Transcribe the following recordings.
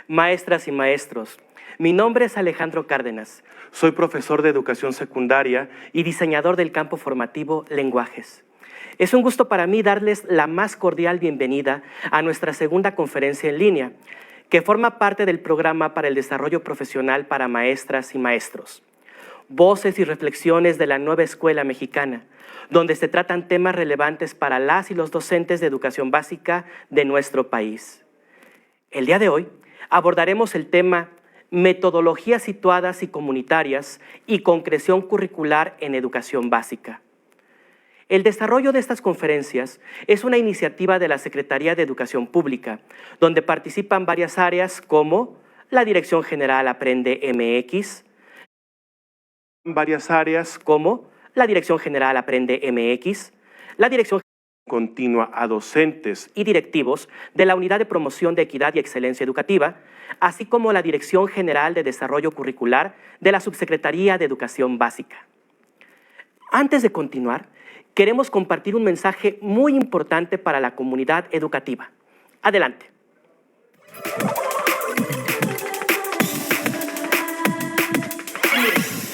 Maestras y maestros, mi nombre es Alejandro Cárdenas. Soy profesor de educación secundaria y diseñador del campo formativo Lenguajes. Es un gusto para mí darles la más cordial bienvenida a nuestra segunda conferencia en línea, que forma parte del programa para el desarrollo profesional para maestras y maestros. Voces y reflexiones de la nueva escuela mexicana, donde se tratan temas relevantes para las y los docentes de educación básica de nuestro país. El día de hoy abordaremos el tema Metodologías situadas y comunitarias y concreción curricular en educación básica. El desarrollo de estas conferencias es una iniciativa de la Secretaría de Educación Pública, donde participan varias áreas como la Dirección General Aprende MX, la Dirección Continua a docentes y directivos de la Unidad de Promoción de Equidad y Excelencia Educativa, así como la Dirección General de Desarrollo Curricular de la Subsecretaría de Educación Básica. Antes de continuar, queremos compartir un mensaje muy importante para la comunidad educativa. Adelante.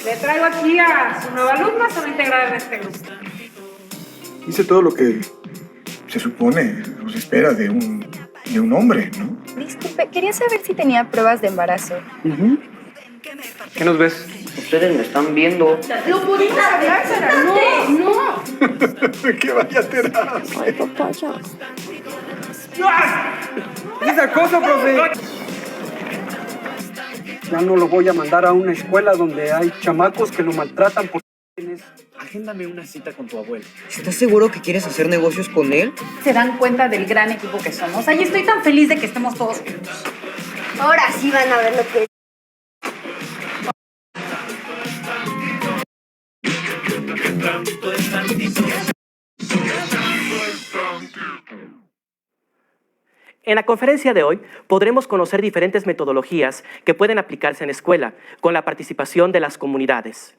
Le traigo aquí a su nueva alumna, se va a integrar en este grupo. Hice todo lo que se supone o se espera de un hombre, ¿no? Disculpe, quería saber si tenía pruebas de embarazo. ¿Qué nos ves? Ustedes me están viendo. ¡Lo pudimos hablar, Sara! ¡No! ¡Que vaya a terapia! Ay, papá, ya. ¿Qué es acoso, profe? Ya no lo voy a mandar a una escuela donde hay chamacos que lo maltratan por... Agéndame una cita con tu abuelo. ¿Estás seguro que quieres hacer negocios con él? Se dan cuenta del gran equipo que somos. Ay, estoy tan feliz de que estemos todos juntos. Ahora sí van a ver lo que... En la conferencia de hoy podremos conocer diferentes metodologías que pueden aplicarse en escuela con la participación de las comunidades.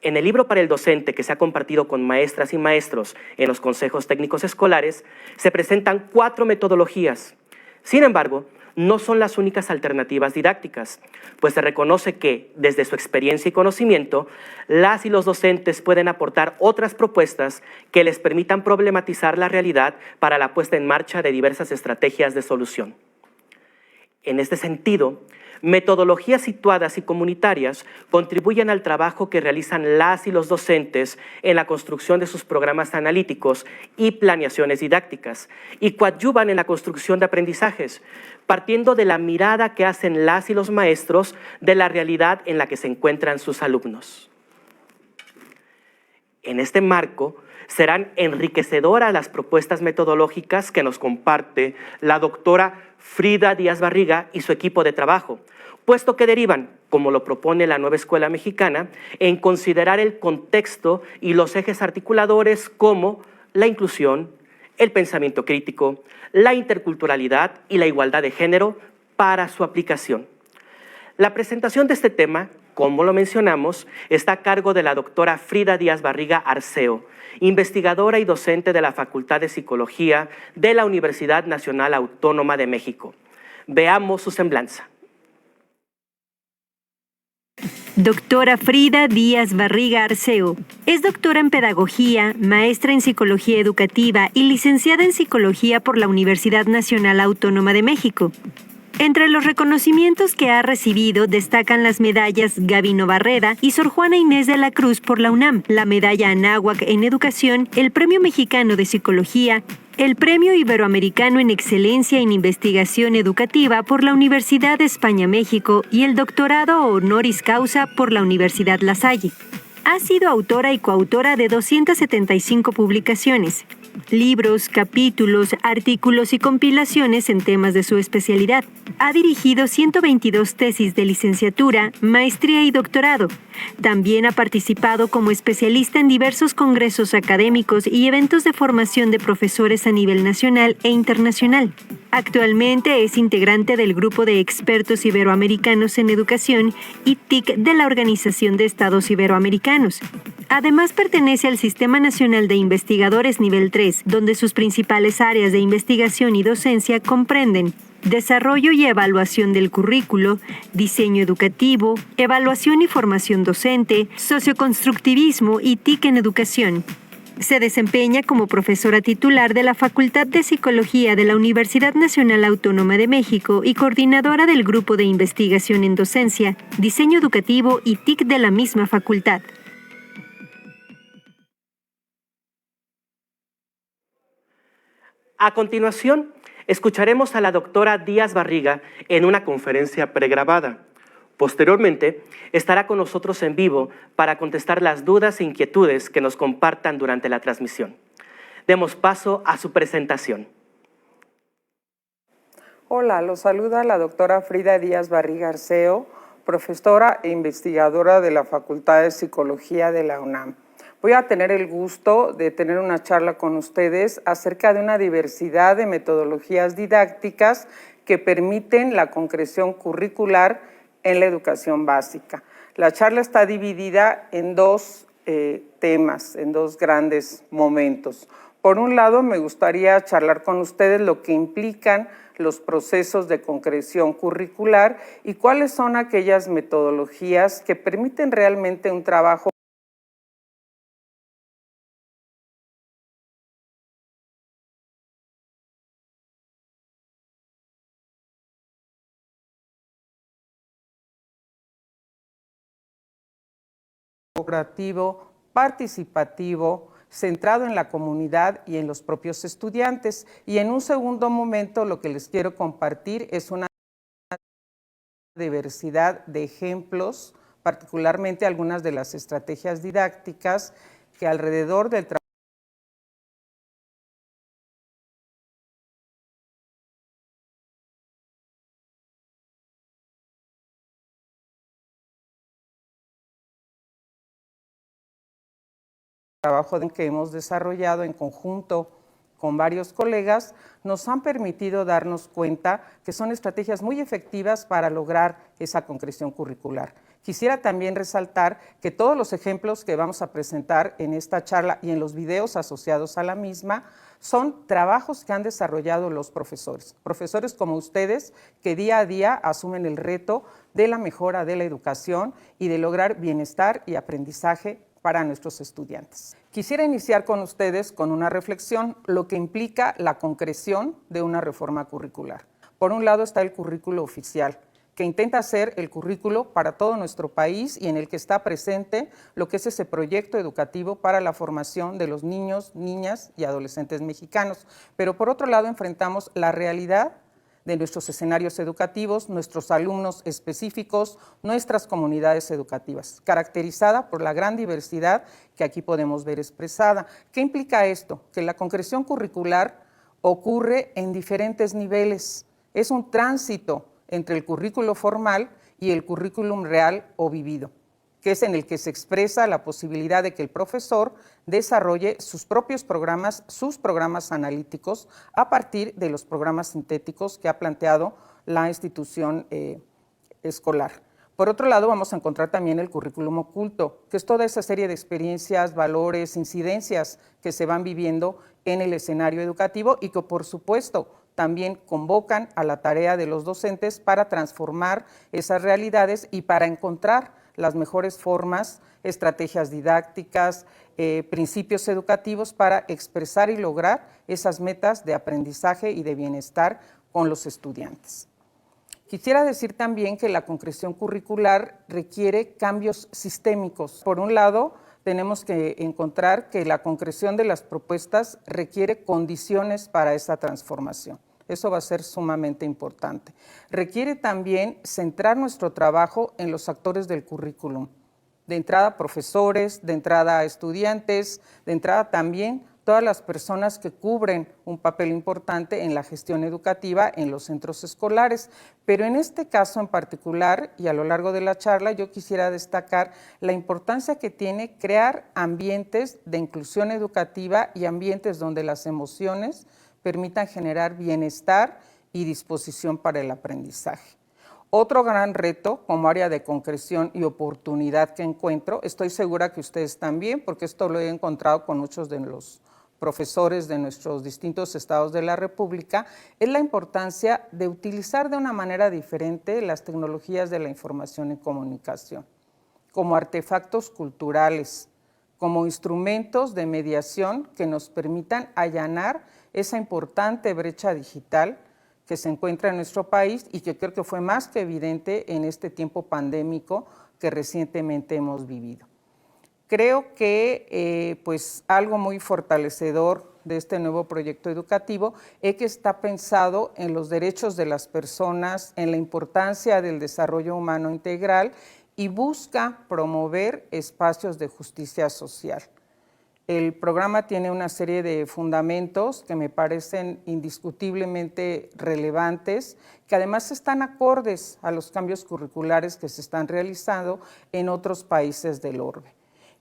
En el libro para el docente que se ha compartido con maestras y maestros en los consejos técnicos escolares, se presentan 4 metodologías. Sin embargo, no son las únicas alternativas didácticas, pues se reconoce que, desde su experiencia y conocimiento, las y los docentes pueden aportar otras propuestas que les permitan problematizar la realidad para la puesta en marcha de diversas estrategias de solución. En este sentido, metodologías situadas y comunitarias contribuyen al trabajo que realizan las y los docentes en la construcción de sus programas analíticos y planeaciones didácticas y coadyuvan en la construcción de aprendizajes, partiendo de la mirada que hacen las y los maestros de la realidad en la que se encuentran sus alumnos. En este marco, serán enriquecedoras las propuestas metodológicas que nos comparte la doctora Frida Díaz Barriga y su equipo de trabajo, puesto que derivan, como lo propone la nueva escuela mexicana, en considerar el contexto y los ejes articuladores como la inclusión, el pensamiento crítico, la interculturalidad y la igualdad de género para su aplicación. La presentación de este tema, como lo mencionamos, está a cargo de la doctora Frida Díaz Barriga Arceo, investigadora y docente de la Facultad de Psicología de la Universidad Nacional Autónoma de México. Veamos su semblanza. Doctora Frida Díaz Barriga Arceo. Es doctora en Pedagogía, maestra en Psicología Educativa y licenciada en Psicología por la Universidad Nacional Autónoma de México. Entre los reconocimientos que ha recibido destacan las medallas Gabino Barreda y Sor Juana Inés de la Cruz por la UNAM, la medalla Anáhuac en Educación, el Premio Mexicano de Psicología, el Premio Iberoamericano en Excelencia en Investigación Educativa por la Universidad de España-México y el doctorado honoris causa por la Universidad La Salle. Ha sido autora y coautora de 275 publicaciones, libros, capítulos, artículos y compilaciones en temas de su especialidad. Ha dirigido 122 tesis de licenciatura, maestría y doctorado. También ha participado como especialista en diversos congresos académicos y eventos de formación de profesores a nivel nacional e internacional. Actualmente es integrante del Grupo de Expertos Iberoamericanos en Educación y TIC de la Organización de Estados Iberoamericanos. Además, pertenece al Sistema Nacional de Investigadores Nivel 3, donde sus principales áreas de investigación y docencia comprenden desarrollo y evaluación del currículo, diseño educativo, evaluación y formación docente, socioconstructivismo y TIC en educación. Se desempeña como profesora titular de la Facultad de Psicología de la Universidad Nacional Autónoma de México y coordinadora del Grupo de Investigación en Docencia, Diseño Educativo y TIC de la misma facultad. A continuación, escucharemos a la doctora Díaz Barriga en una conferencia pregrabada. Posteriormente, estará con nosotros en vivo para contestar las dudas e inquietudes que nos compartan durante la transmisión. Demos paso a su presentación. Hola, los saluda la doctora Frida Díaz Barriga Arceo, profesora e investigadora de la Facultad de Psicología de la UNAM. Voy a tener el gusto de tener una charla con ustedes acerca de una diversidad de metodologías didácticas que permiten la concreción curricular en la educación básica. La charla está dividida en dos temas, en dos grandes momentos. Por un lado, me gustaría charlar con ustedes lo que implican los procesos de concreción curricular y cuáles son aquellas metodologías que permiten realmente un trabajo colaborativo, participativo, centrado en la comunidad y en los propios estudiantes. Y en un segundo momento lo que les quiero compartir es una diversidad de ejemplos, particularmente algunas de las estrategias didácticas que alrededor del trabajo que hemos desarrollado en conjunto con varios colegas, nos han permitido darnos cuenta que son estrategias muy efectivas para lograr esa concreción curricular. Quisiera también resaltar que todos los ejemplos que vamos a presentar en esta charla y en los videos asociados a la misma son trabajos que han desarrollado los profesores. Profesores como ustedes que día a día asumen el reto de la mejora de la educación y de lograr bienestar y aprendizaje para nuestros estudiantes. Quisiera iniciar con ustedes con una reflexión, lo que implica la concreción de una reforma curricular. Por un lado está el currículo oficial, que intenta ser el currículo para todo nuestro país y en el que está presente lo que es ese proyecto educativo para la formación de los niños, niñas y adolescentes mexicanos. Pero por otro lado enfrentamos la realidad de nuestros escenarios educativos, nuestros alumnos específicos, nuestras comunidades educativas, caracterizada por la gran diversidad que aquí podemos ver expresada. ¿Qué implica esto? Que la concreción curricular ocurre en diferentes niveles. Es un tránsito entre el currículo formal y el currículum real o vivido, que es en el que se expresa la posibilidad de que el profesor desarrolle sus propios programas, sus programas analíticos, a partir de los programas sintéticos que ha planteado la institución escolar. Por otro lado, vamos a encontrar también el currículum oculto, que es toda esa serie de experiencias, valores, incidencias que se van viviendo en el escenario educativo y que, por supuesto, también convocan a la tarea de los docentes para transformar esas realidades y para encontrar las mejores formas, estrategias didácticas, principios educativos para expresar y lograr esas metas de aprendizaje y de bienestar con los estudiantes. Quisiera decir también que la concreción curricular requiere cambios sistémicos. Por un lado, tenemos que encontrar que la concreción de las propuestas requiere condiciones para esa transformación. Eso va a ser sumamente importante. Requiere también centrar nuestro trabajo en los actores del currículum. De entrada, profesores, de entrada, estudiantes, de entrada también todas las personas que cubren un papel importante en la gestión educativa en los centros escolares. Pero en este caso en particular, y a lo largo de la charla, yo quisiera destacar la importancia que tiene crear ambientes de inclusión educativa y ambientes donde las emociones permitan generar bienestar y disposición para el aprendizaje. Otro gran reto como área de concreción y oportunidad que encuentro, estoy segura que ustedes también, porque esto lo he encontrado con muchos de los profesores de nuestros distintos estados de la República, es la importancia de utilizar de una manera diferente las tecnologías de la información y comunicación, como artefactos culturales, como instrumentos de mediación que nos permitan allanar esa importante brecha digital que se encuentra en nuestro país y que creo que fue más que evidente en este tiempo pandémico que recientemente hemos vivido. Creo que pues algo muy fortalecedor de este nuevo proyecto educativo es que está pensado en los derechos de las personas, en la importancia del desarrollo humano integral y busca promover espacios de justicia social. El programa tiene una serie de fundamentos que me parecen indiscutiblemente relevantes, que además están acordes a los cambios curriculares que se están realizando en otros países del orbe.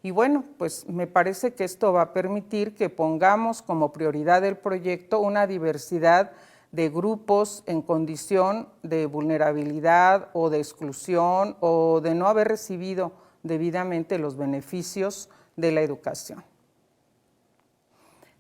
Y bueno, pues me parece que esto va a permitir que pongamos como prioridad del proyecto una diversidad de grupos en condición de vulnerabilidad o de exclusión o de no haber recibido debidamente los beneficios de la educación.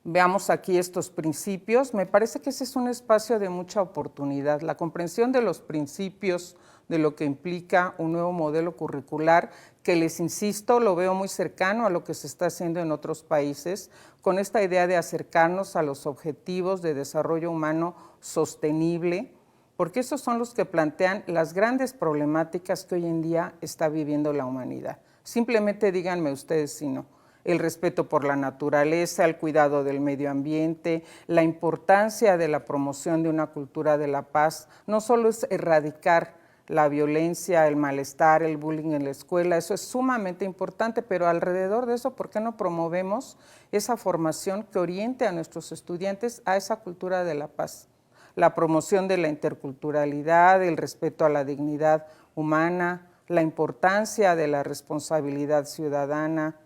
Veamos aquí estos principios. Me parece que ese es un espacio de mucha oportunidad. La comprensión de los principios de lo que implica un nuevo modelo curricular, que les insisto, lo veo muy cercano a lo que se está haciendo en otros países, con esta idea de acercarnos a los objetivos de desarrollo humano sostenible, porque esos son los que plantean las grandes problemáticas que hoy en día está viviendo la humanidad. Simplemente díganme ustedes si no. El respeto por la naturaleza, el cuidado del medio ambiente, la importancia de la promoción de una cultura de la paz, no solo es erradicar la violencia, el malestar, el bullying en la escuela, eso es sumamente importante, pero alrededor de eso, ¿por qué no promovemos esa formación que oriente a nuestros estudiantes a esa cultura de la paz? La promoción de la interculturalidad, el respeto a la dignidad humana, la importancia de la responsabilidad ciudadana,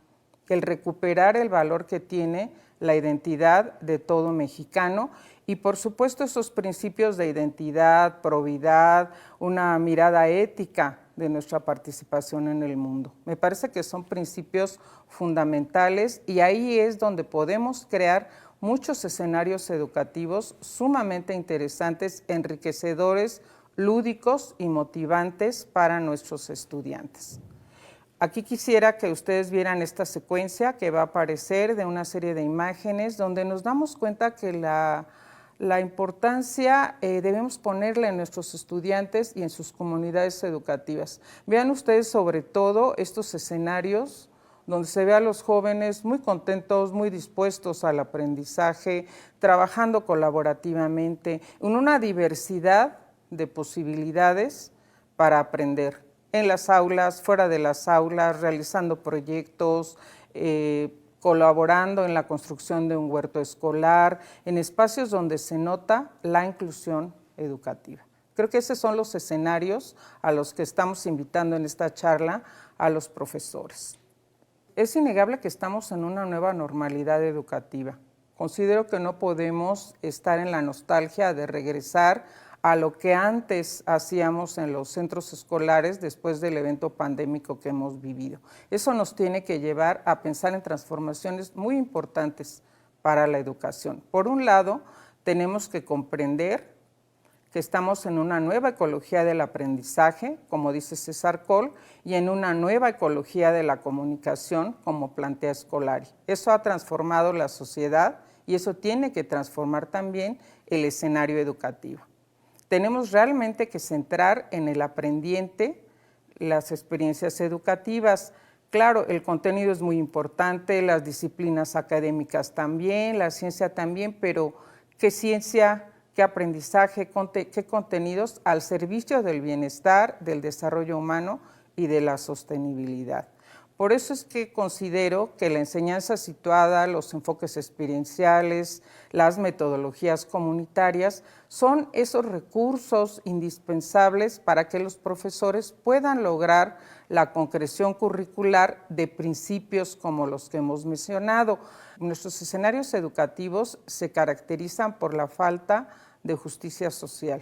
el recuperar el valor que tiene la identidad de todo mexicano y por supuesto esos principios de identidad, probidad, una mirada ética de nuestra participación en el mundo. Me parece que son principios fundamentales y ahí es donde podemos crear muchos escenarios educativos sumamente interesantes, enriquecedores, lúdicos y motivantes para nuestros estudiantes. Aquí quisiera que ustedes vieran esta secuencia que va a aparecer de una serie de imágenes donde nos damos cuenta que la importancia debemos ponerla en nuestros estudiantes y en sus comunidades educativas. Vean ustedes sobre todo estos escenarios donde se ve a los jóvenes muy contentos, muy dispuestos al aprendizaje, trabajando colaborativamente, en una diversidad de posibilidades para aprender. En las aulas, fuera de las aulas, realizando proyectos, colaborando en la construcción de un huerto escolar, en espacios donde se nota la inclusión educativa. Creo que esos son los escenarios a los que estamos invitando en esta charla a los profesores. Es innegable que estamos en una nueva normalidad educativa. Considero que no podemos estar en la nostalgia de regresar a lo que antes hacíamos en los centros escolares después del evento pandémico que hemos vivido. Eso nos tiene que llevar a pensar en transformaciones muy importantes para la educación. Por un lado, tenemos que comprender que estamos en una nueva ecología del aprendizaje, como dice César Coll, y en una nueva ecología de la comunicación, como plantea Scolari. Eso ha transformado la sociedad y eso tiene que transformar también el escenario educativo. Tenemos realmente que centrar en el aprendiente las experiencias educativas. Claro, el contenido es muy importante, las disciplinas académicas también, la ciencia también, pero ¿qué ciencia, qué aprendizaje, qué contenidos al servicio del bienestar, del desarrollo humano y de la sostenibilidad? Por eso es que considero que la enseñanza situada, los enfoques experienciales, las metodologías comunitarias son esos recursos indispensables para que los profesores puedan lograr la concreción curricular de principios como los que hemos mencionado. Nuestros escenarios educativos se caracterizan por la falta de justicia social.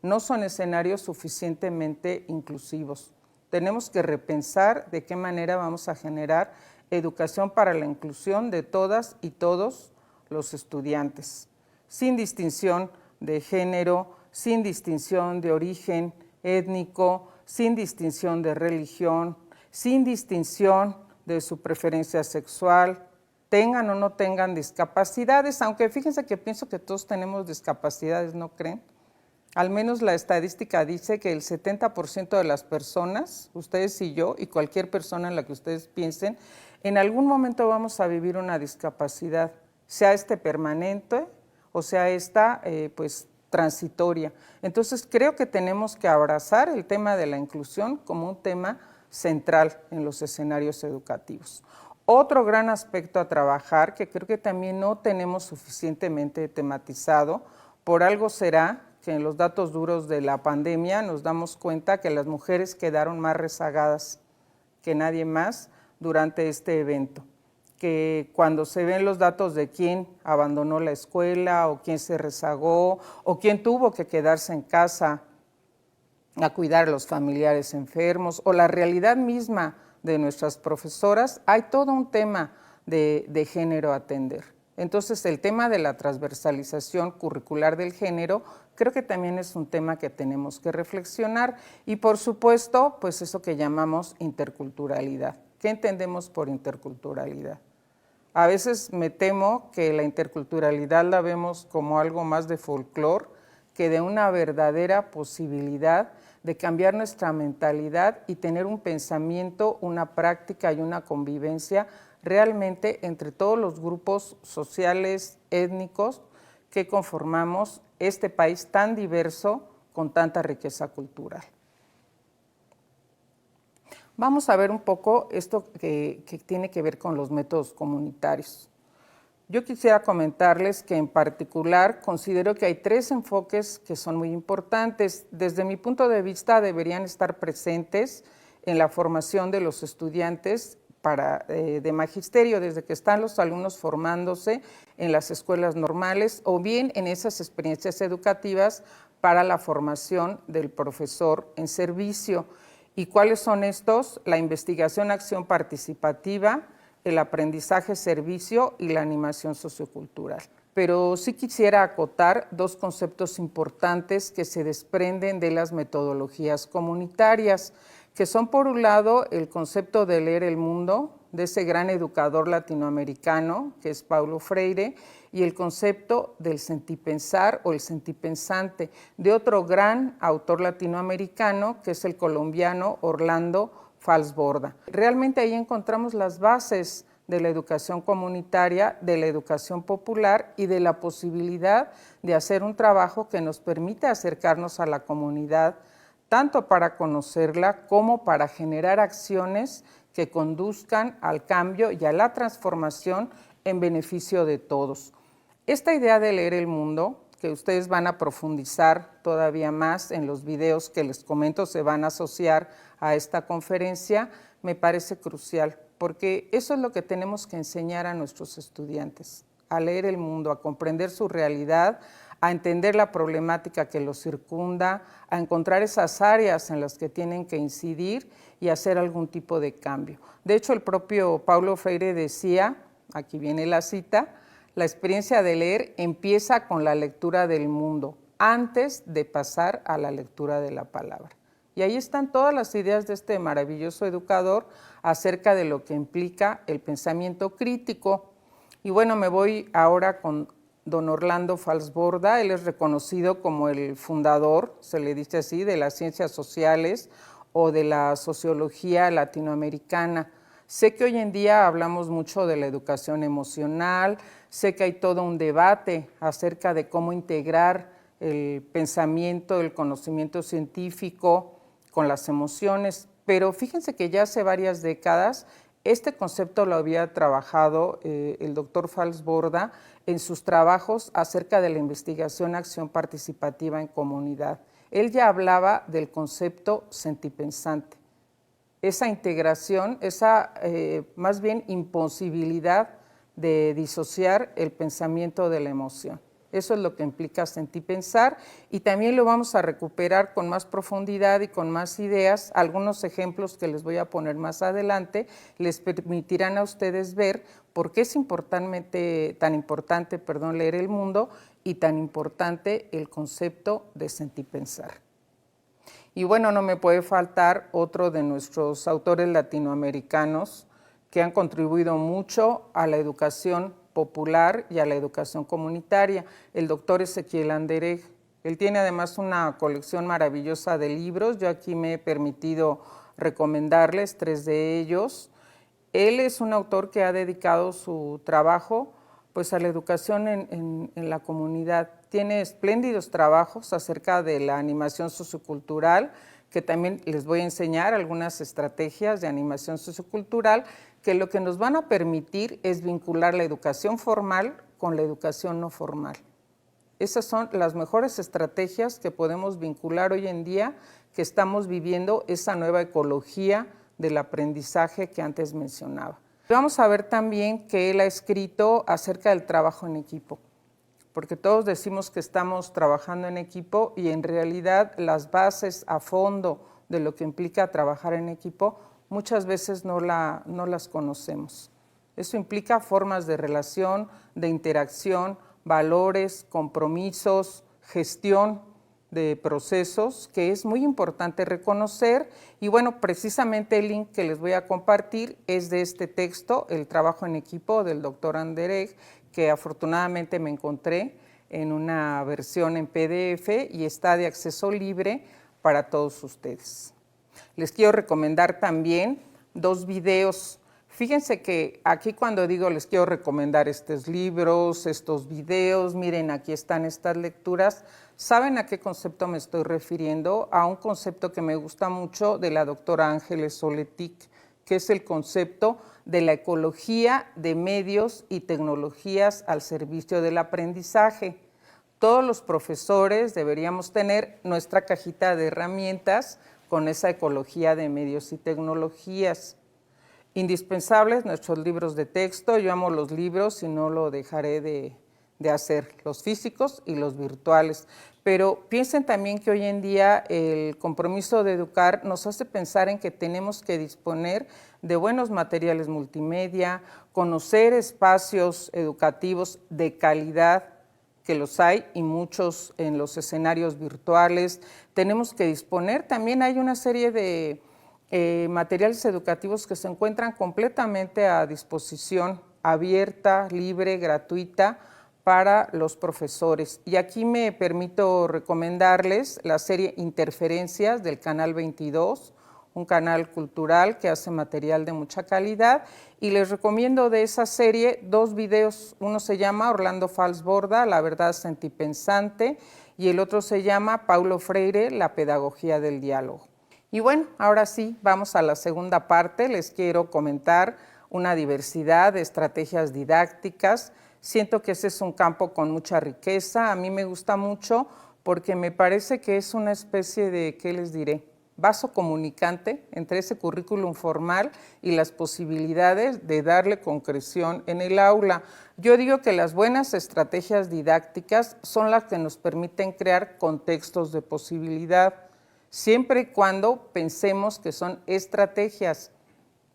No son escenarios suficientemente inclusivos. Tenemos que repensar de qué manera vamos a generar educación para la inclusión de todas y todos los estudiantes, sin distinción de género, sin distinción de origen étnico, sin distinción de religión, sin distinción de su preferencia sexual, tengan o no tengan discapacidades, aunque fíjense que pienso que todos tenemos discapacidades, ¿no creen? Al menos la estadística dice que el 70% de las personas, ustedes y yo, y cualquier persona en la que ustedes piensen, en algún momento vamos a vivir una discapacidad, sea permanente o sea pues transitoria. Entonces creo que tenemos que abrazar el tema de la inclusión como un tema central en los escenarios educativos. Otro gran aspecto a trabajar que creo que también no tenemos suficientemente tematizado, por algo será que en los datos duros de la pandemia nos damos cuenta que las mujeres quedaron más rezagadas que nadie más durante este evento, que cuando se ven los datos de quién abandonó la escuela o quién se rezagó o quién tuvo que quedarse en casa a cuidar a los familiares enfermos o la realidad misma de nuestras profesoras, hay todo un tema de género a atender. Entonces, el tema de la transversalización curricular del género creo que también es un tema que tenemos que reflexionar y, por supuesto, pues eso que llamamos interculturalidad. ¿Qué entendemos por interculturalidad? A veces me temo que la interculturalidad la vemos como algo más de folclore que de una verdadera posibilidad de cambiar nuestra mentalidad y tener un pensamiento, una práctica y una convivencia realmente entre todos los grupos sociales, étnicos que conformamos este país tan diverso con tanta riqueza cultural. Vamos a ver un poco esto que tiene que ver con los métodos comunitarios. Yo quisiera comentarles que en particular considero que hay 3 enfoques que son muy importantes. Desde mi punto de vista deberían estar presentes en la formación de los estudiantes de magisterio, desde que están los alumnos formándose en las escuelas normales o bien en esas experiencias educativas para la formación del profesor en servicio. ¿Y cuáles son estos? La investigación, acción participativa, el aprendizaje servicio y la animación sociocultural. Pero sí quisiera acotar 2 conceptos importantes que se desprenden de las metodologías comunitarias, que son por un lado el concepto de leer el mundo, de ese gran educador latinoamericano que es Paulo Freire, y el concepto del sentipensar o el sentipensante, de otro gran autor latinoamericano que es el colombiano Orlando Falsborda. Realmente ahí encontramos las bases de la educación comunitaria, de la educación popular y de la posibilidad de hacer un trabajo que nos permite acercarnos a la comunidad, tanto para conocerla como para generar acciones que conduzcan al cambio y a la transformación en beneficio de todos. Esta idea de leer el mundo, que ustedes van a profundizar todavía más en los videos que les comento, se van a asociar a esta conferencia, me parece crucial, porque eso es lo que tenemos que enseñar a nuestros estudiantes, a leer el mundo, a comprender su realidad, a entender la problemática que los circunda, a encontrar esas áreas en las que tienen que incidir y hacer algún tipo de cambio. De hecho, el propio Paulo Freire decía, aquí viene la cita, la experiencia de leer empieza con la lectura del mundo, antes de pasar a la lectura de la palabra. Y ahí están todas las ideas de este maravilloso educador acerca de lo que implica el pensamiento crítico. Y bueno, me voy ahora con don Orlando Falsborda. Él es reconocido como el fundador, se le dice así, de las ciencias sociales o de la sociología latinoamericana. Sé que hoy en día hablamos mucho de la educación emocional, sé que hay todo un debate acerca de cómo integrar el pensamiento, el conocimiento científico con las emociones, pero fíjense que ya hace varias décadas este concepto lo había trabajado el doctor Falsborda en sus trabajos acerca de la investigación acción participativa en comunidad. Él ya hablaba del concepto sentipensante, esa integración, esa más bien imposibilidad de disociar el pensamiento de la emoción. Eso es lo que implica Sentipensar, y también lo vamos a recuperar con más profundidad y con más ideas. Algunos ejemplos que les voy a poner más adelante les permitirán a ustedes ver por qué es tan importante leer el mundo y tan importante el concepto de Sentipensar. Y bueno, no me puede faltar otro de nuestros autores latinoamericanos que han contribuido mucho a la educación popular y a la educación comunitaria, el doctor Ezequiel Anderegg. Él tiene además una colección maravillosa de libros. Yo aquí me he permitido recomendarles 3 de ellos. Él es un autor que ha dedicado su trabajo pues, a la educación en la comunidad. Tiene espléndidos trabajos acerca de la animación sociocultural, que también les voy a enseñar algunas estrategias de animación sociocultural que lo que nos van a permitir es vincular la educación formal con la educación no formal. Esas son las mejores estrategias que podemos vincular hoy en día, que estamos viviendo esa nueva ecología del aprendizaje que antes mencionaba. Vamos a ver también que él ha escrito acerca del trabajo en equipo, porque todos decimos que estamos trabajando en equipo y en realidad las bases a fondo de lo que implica trabajar en equipo muchas veces no las conocemos. Eso implica formas de relación, de interacción, valores, compromisos, gestión de procesos que es muy importante reconocer. Y bueno, precisamente el link que les voy a compartir es de este texto, El trabajo en equipo, del doctor Anderegg, que afortunadamente me encontré en una versión en PDF y está de acceso libre para todos ustedes. Les quiero recomendar también 2 videos. Fíjense que aquí cuando digo les quiero recomendar estos libros, estos videos, miren, aquí están estas lecturas, ¿saben a qué concepto me estoy refiriendo? A un concepto que me gusta mucho de la doctora Ángeles Soletic, que es el concepto de la ecología de medios y tecnologías al servicio del aprendizaje. Todos los profesores deberíamos tener nuestra cajita de herramientas con esa ecología de medios y tecnologías. Indispensables nuestros libros de texto. Yo amo los libros y no lo dejaré de hacer, los físicos y los virtuales. Pero piensen también que hoy en día el compromiso de educar nos hace pensar en que tenemos que disponer de buenos materiales multimedia, conocer espacios educativos de calidad, que los hay y muchos en los escenarios virtuales. Tenemos que disponer, también hay una serie de materiales educativos que se encuentran completamente a disposición, abierta, libre, gratuita para los profesores. Y aquí me permito recomendarles la serie Interferencias del Canal 22, un canal cultural que hace material de mucha calidad, y les recomiendo de esa serie 2 videos. Uno se llama Orlando Falsborda, La verdad sentipensante, y el otro se llama Paulo Freire, La pedagogía del diálogo. Y bueno, ahora sí, vamos a la segunda parte. Les quiero comentar una diversidad de estrategias didácticas. Siento que ese es un campo con mucha riqueza. A mí me gusta mucho porque me parece que es una especie de, ¿qué les diré?, vaso comunicante entre ese currículum formal y las posibilidades de darle concreción en el aula. Yo digo que las buenas estrategias didácticas son las que nos permiten crear contextos de posibilidad, siempre y cuando pensemos que son estrategias,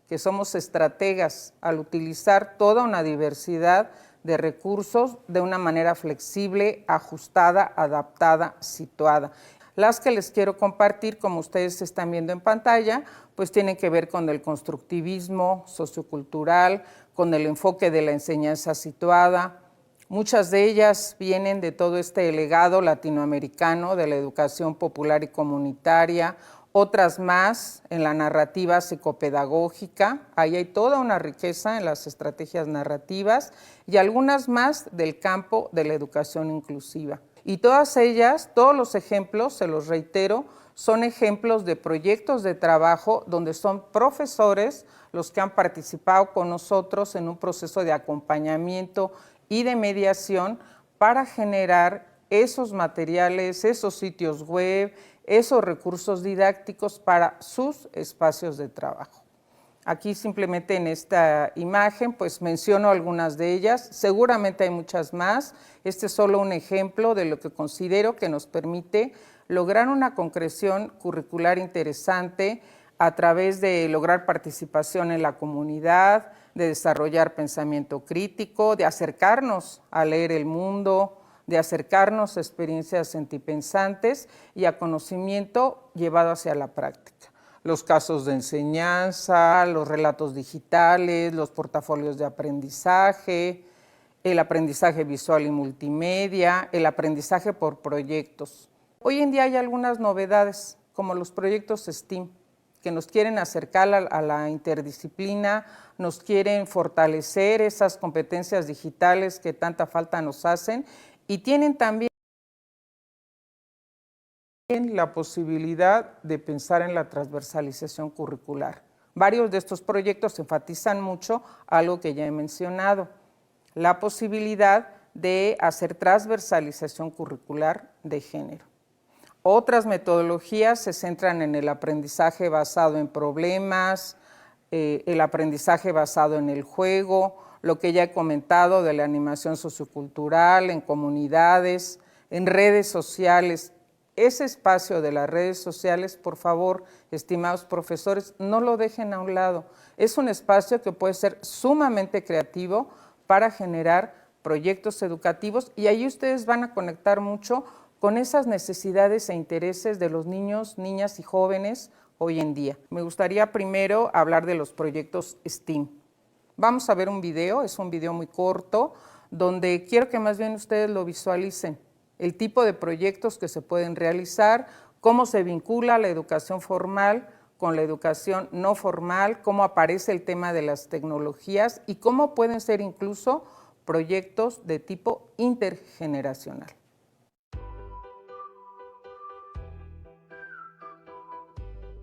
que somos estrategas al utilizar toda una diversidad de recursos de una manera flexible, ajustada, adaptada, situada. Las que les quiero compartir, como ustedes están viendo en pantalla, pues tienen que ver con el constructivismo sociocultural, con el enfoque de la enseñanza situada. Muchas de ellas vienen de todo este legado latinoamericano de la educación popular y comunitaria, otras más en la narrativa psicopedagógica. Ahí hay toda una riqueza en las estrategias narrativas y algunas más del campo de la educación inclusiva. Y todas ellas, todos los ejemplos, se los reitero, son ejemplos de proyectos de trabajo donde son profesores los que han participado con nosotros en un proceso de acompañamiento y de mediación para generar esos materiales, esos sitios web, esos recursos didácticos para sus espacios de trabajo. Aquí simplemente en esta imagen pues menciono algunas de ellas, seguramente hay muchas más. Este es solo un ejemplo de lo que considero que nos permite lograr una concreción curricular interesante a través de lograr participación en la comunidad, de desarrollar pensamiento crítico, de acercarnos a leer el mundo, de acercarnos a experiencias sentipensantes y a conocimiento llevado hacia la práctica. Los casos de enseñanza, los relatos digitales, los portafolios de aprendizaje, el aprendizaje visual y multimedia, el aprendizaje por proyectos. Hoy en día hay algunas novedades, como los proyectos STEAM, que nos quieren acercar a la interdisciplina, nos quieren fortalecer esas competencias digitales que tanta falta nos hacen y tienen también la posibilidad de pensar en la transversalización curricular. Varios de estos proyectos enfatizan mucho algo que ya he mencionado, la posibilidad de hacer transversalización curricular de género. Otras metodologías se centran en el aprendizaje basado en problemas, el aprendizaje basado en el juego, lo que ya he comentado de la animación sociocultural, en comunidades, en redes sociales. Ese espacio de las redes sociales, por favor, estimados profesores, no lo dejen a un lado. Es un espacio que puede ser sumamente creativo para generar proyectos educativos y ahí ustedes van a conectar mucho con esas necesidades e intereses de los niños, niñas y jóvenes hoy en día. Me gustaría primero hablar de los proyectos STEAM. Vamos a ver un video, es un video muy corto, donde quiero que más bien ustedes lo visualicen, el tipo de proyectos que se pueden realizar, cómo se vincula la educación formal con la educación no formal, cómo aparece el tema de las tecnologías y cómo pueden ser incluso proyectos de tipo intergeneracional.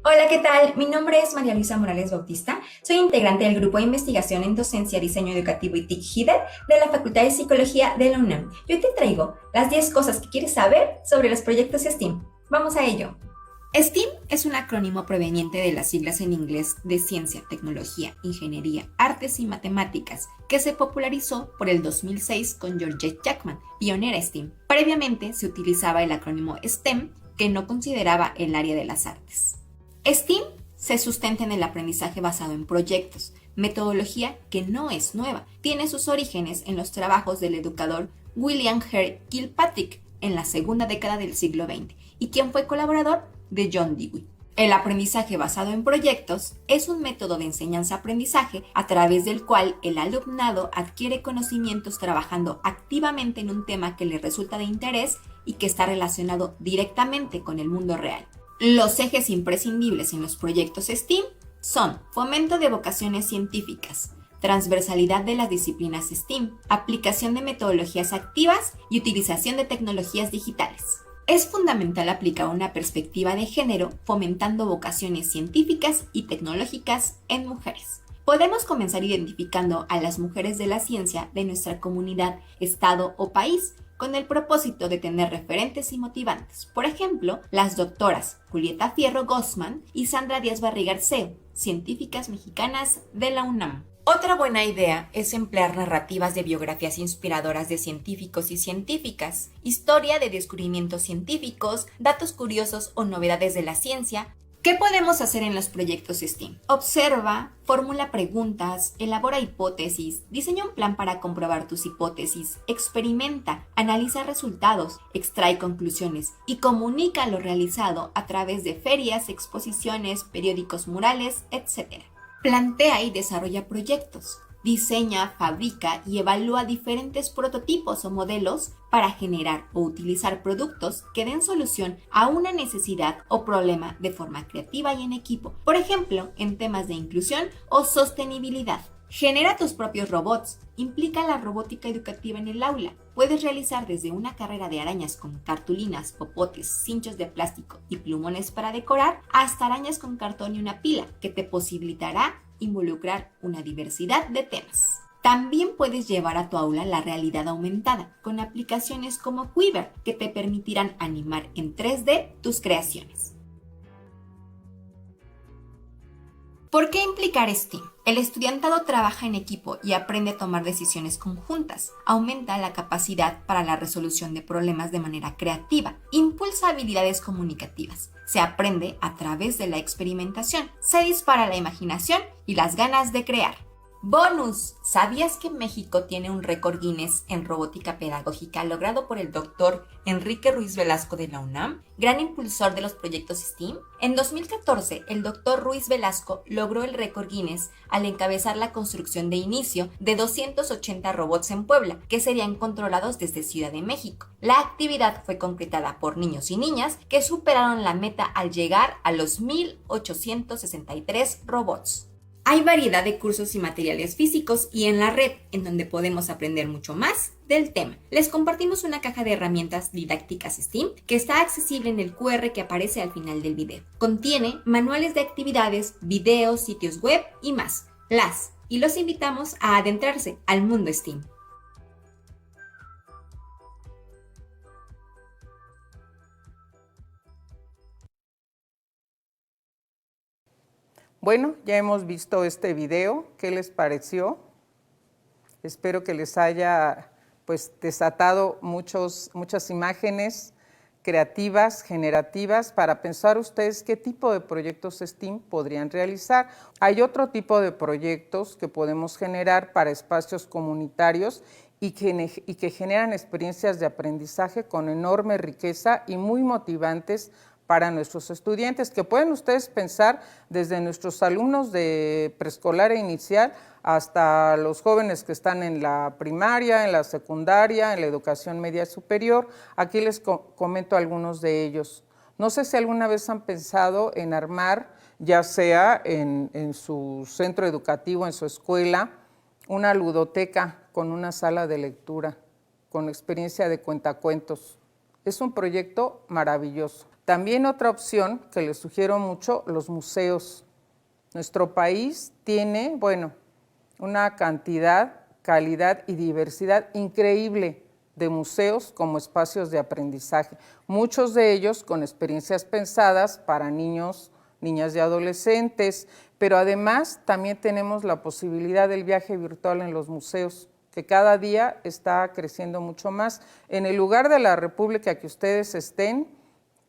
Hola, ¿qué tal? Mi nombre es María Luisa Morales Bautista. Soy integrante del Grupo de Investigación en Docencia, Diseño Educativo y TIC HIDER de la Facultad de Psicología de la UNAM. Y hoy te traigo las 10 cosas que quieres saber sobre los proyectos STEAM. ¡Vamos a ello! STEAM es un acrónimo proveniente de las siglas en inglés de Ciencia, Tecnología, Ingeniería, Artes y Matemáticas, que se popularizó por el 2006 con Georgette Jackman, pionera STEAM. Previamente se utilizaba el acrónimo STEM, que no consideraba el área de las artes. STEAM se sustenta en el aprendizaje basado en proyectos, metodología que no es nueva. Tiene sus orígenes en los trabajos del educador William Hare Kilpatrick en la segunda década del siglo XX y quien fue colaborador de John Dewey. El aprendizaje basado en proyectos es un método de enseñanza-aprendizaje a través del cual el alumnado adquiere conocimientos trabajando activamente en un tema que le resulta de interés y que está relacionado directamente con el mundo real. Los ejes imprescindibles en los proyectos STEAM son fomento de vocaciones científicas, transversalidad de las disciplinas STEAM, aplicación de metodologías activas y utilización de tecnologías digitales. Es fundamental aplicar una perspectiva de género fomentando vocaciones científicas y tecnológicas en mujeres. Podemos comenzar identificando a las mujeres de la ciencia de nuestra comunidad, estado o país, con el propósito de tener referentes y motivantes. Por ejemplo, las doctoras Julieta Fierro Gossman y Sandra Díaz Barriga Arceo, científicas mexicanas de la UNAM. Otra buena idea es emplear narrativas de biografías inspiradoras de científicos y científicas, historia de descubrimientos científicos, datos curiosos o novedades de la ciencia. ¿Qué podemos hacer en los proyectos STEAM? Observa, formula preguntas, elabora hipótesis, diseña un plan para comprobar tus hipótesis, experimenta, analiza resultados, extrae conclusiones y comunica lo realizado a través de ferias, exposiciones, periódicos murales, etc. Plantea y desarrolla proyectos. Diseña, fabrica y evalúa diferentes prototipos o modelos para generar o utilizar productos que den solución a una necesidad o problema de forma creativa y en equipo, por ejemplo, en temas de inclusión o sostenibilidad. Genera tus propios robots. Implica la robótica educativa en el aula. Puedes realizar desde una carrera de arañas con cartulinas, popotes, cinchos de plástico y plumones para decorar, hasta arañas con cartón y una pila, que te posibilitará involucrar una diversidad de temas. También puedes llevar a tu aula la realidad aumentada, con aplicaciones como Quiver, que te permitirán animar en 3D tus creaciones. ¿Por qué implicar STEAM? El estudiantado trabaja en equipo y aprende a tomar decisiones conjuntas, aumenta la capacidad para la resolución de problemas de manera creativa, impulsa habilidades comunicativas, se aprende a través de la experimentación, se dispara la imaginación y las ganas de crear. ¡Bonus! ¿Sabías que México tiene un récord Guinness en robótica pedagógica logrado por el doctor Enrique Ruiz Velasco de la UNAM, gran impulsor de los proyectos STEAM? En 2014, el doctor Ruiz Velasco logró el récord Guinness al encabezar la construcción de inicio de 280 robots en Puebla, que serían controlados desde Ciudad de México. La actividad fue concretada por niños y niñas que superaron la meta al llegar a los 1,863 robots. Hay variedad de cursos y materiales físicos y en la red, en donde podemos aprender mucho más del tema. Les compartimos una caja de herramientas didácticas STEAM que está accesible en el QR que aparece al final del video. Contiene manuales de actividades, videos, sitios web y más. Y los invitamos a adentrarse al mundo STEAM. Bueno, ya hemos visto este video. ¿Qué les pareció? Espero que les haya desatado muchas imágenes creativas, generativas, para pensar ustedes qué tipo de proyectos STEAM podrían realizar. Hay otro tipo de proyectos que podemos generar para espacios comunitarios y que generan experiencias de aprendizaje con enorme riqueza y muy motivantes para nuestros estudiantes, que pueden ustedes pensar desde nuestros alumnos de preescolar e inicial hasta los jóvenes que están en la primaria, en la secundaria, en la educación media superior. Aquí les comento algunos de ellos. No sé si alguna vez han pensado en armar, ya sea en su centro educativo, en su escuela, una ludoteca con una sala de lectura, con experiencia de cuentacuentos. Es un proyecto maravilloso. También otra opción que les sugiero mucho, los museos. Nuestro país tiene, una cantidad, calidad y diversidad increíble de museos como espacios de aprendizaje. Muchos de ellos con experiencias pensadas para niños, niñas y adolescentes, pero además también tenemos la posibilidad del viaje virtual en los museos, que cada día está creciendo mucho más. En el lugar de la República que ustedes estén,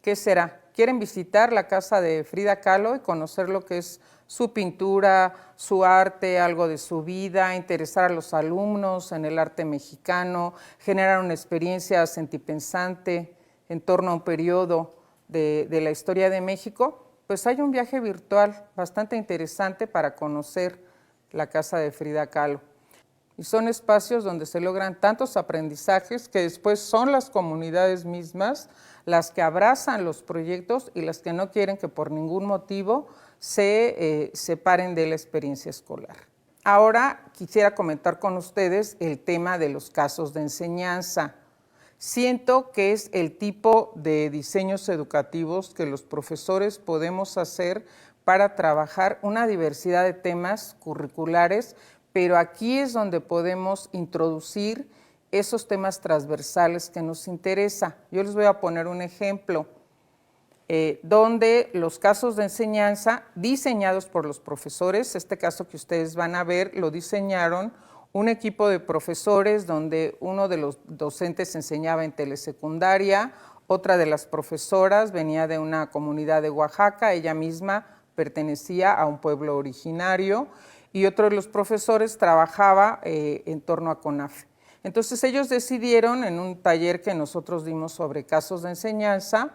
¿qué será? ¿Quieren visitar la casa de Frida Kahlo y conocer lo que es su pintura, su arte, algo de su vida, interesar a los alumnos en el arte mexicano, generar una experiencia sentipensante en torno a un periodo de la historia de México? Pues hay un viaje virtual bastante interesante para conocer la casa de Frida Kahlo. Y son espacios donde se logran tantos aprendizajes que después son las comunidades mismas las que abrazan los proyectos y las que no quieren que por ningún motivo se separen de la experiencia escolar. Ahora quisiera comentar con ustedes el tema de los casos de enseñanza. Siento que es el tipo de diseños educativos que los profesores podemos hacer para trabajar una diversidad de temas curriculares, pero aquí es donde podemos introducir esos temas transversales que nos interesa. Yo les voy a poner un ejemplo, donde los casos de enseñanza diseñados por los profesores, este caso que ustedes van a ver, lo diseñaron un equipo de profesores donde uno de los docentes enseñaba en telesecundaria, otra de las profesoras venía de una comunidad de Oaxaca, ella misma pertenecía a un pueblo originario, y otro de los profesores trabajaba en torno a CONAFE. Entonces ellos decidieron en un taller que nosotros dimos sobre casos de enseñanza,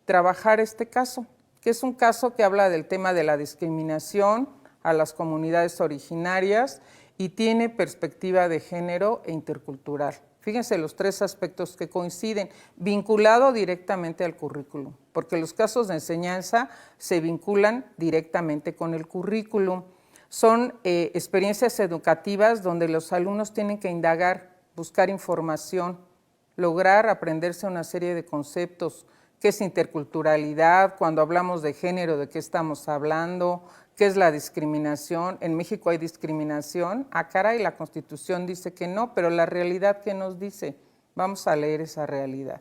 trabajar este caso, que es un caso que habla del tema de la discriminación a las comunidades originarias y tiene perspectiva de género e intercultural. Fíjense los tres aspectos que coinciden, vinculado directamente al currículum, porque los casos de enseñanza se vinculan directamente con el currículum. Son experiencias educativas donde los alumnos tienen que indagar, buscar información, lograr aprenderse una serie de conceptos. ¿Qué es interculturalidad? Cuando hablamos de género, ¿de qué estamos hablando? ¿Qué es la discriminación? ¿En México hay discriminación? Ah, caray, la Constitución dice que no, pero la realidad, ¿qué nos dice? Vamos a leer esa realidad.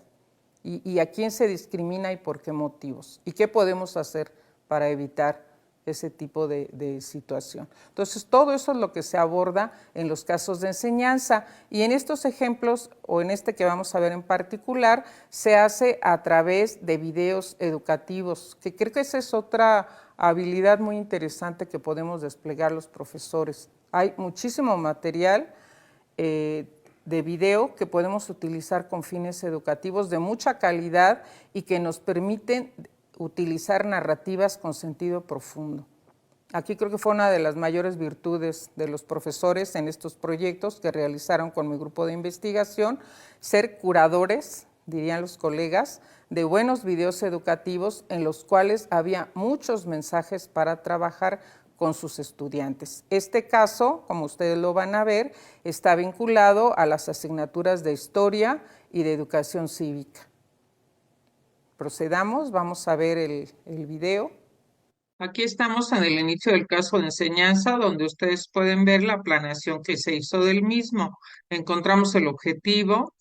¿Y a quién se discrimina y por qué motivos? ¿Y qué podemos hacer para evitar ese tipo de situación. Entonces, todo eso es lo que se aborda en los casos de enseñanza y en estos ejemplos, o en este que vamos a ver en particular, se hace a través de videos educativos, que creo que esa es otra habilidad muy interesante que podemos desplegar los profesores. Hay muchísimo material de video que podemos utilizar con fines educativos de mucha calidad y que nos permiten utilizar narrativas con sentido profundo. Aquí creo que fue una de las mayores virtudes de los profesores en estos proyectos que realizaron con mi grupo de investigación, ser curadores, dirían los colegas, de buenos videos educativos en los cuales había muchos mensajes para trabajar con sus estudiantes. Este caso, como ustedes lo van a ver, está vinculado a las asignaturas de Historia y de Educación Cívica. Procedamos, vamos a ver el video. Aquí estamos en el inicio del caso de enseñanza, donde ustedes pueden ver la planeación que se hizo del mismo. Encontramos el objetivo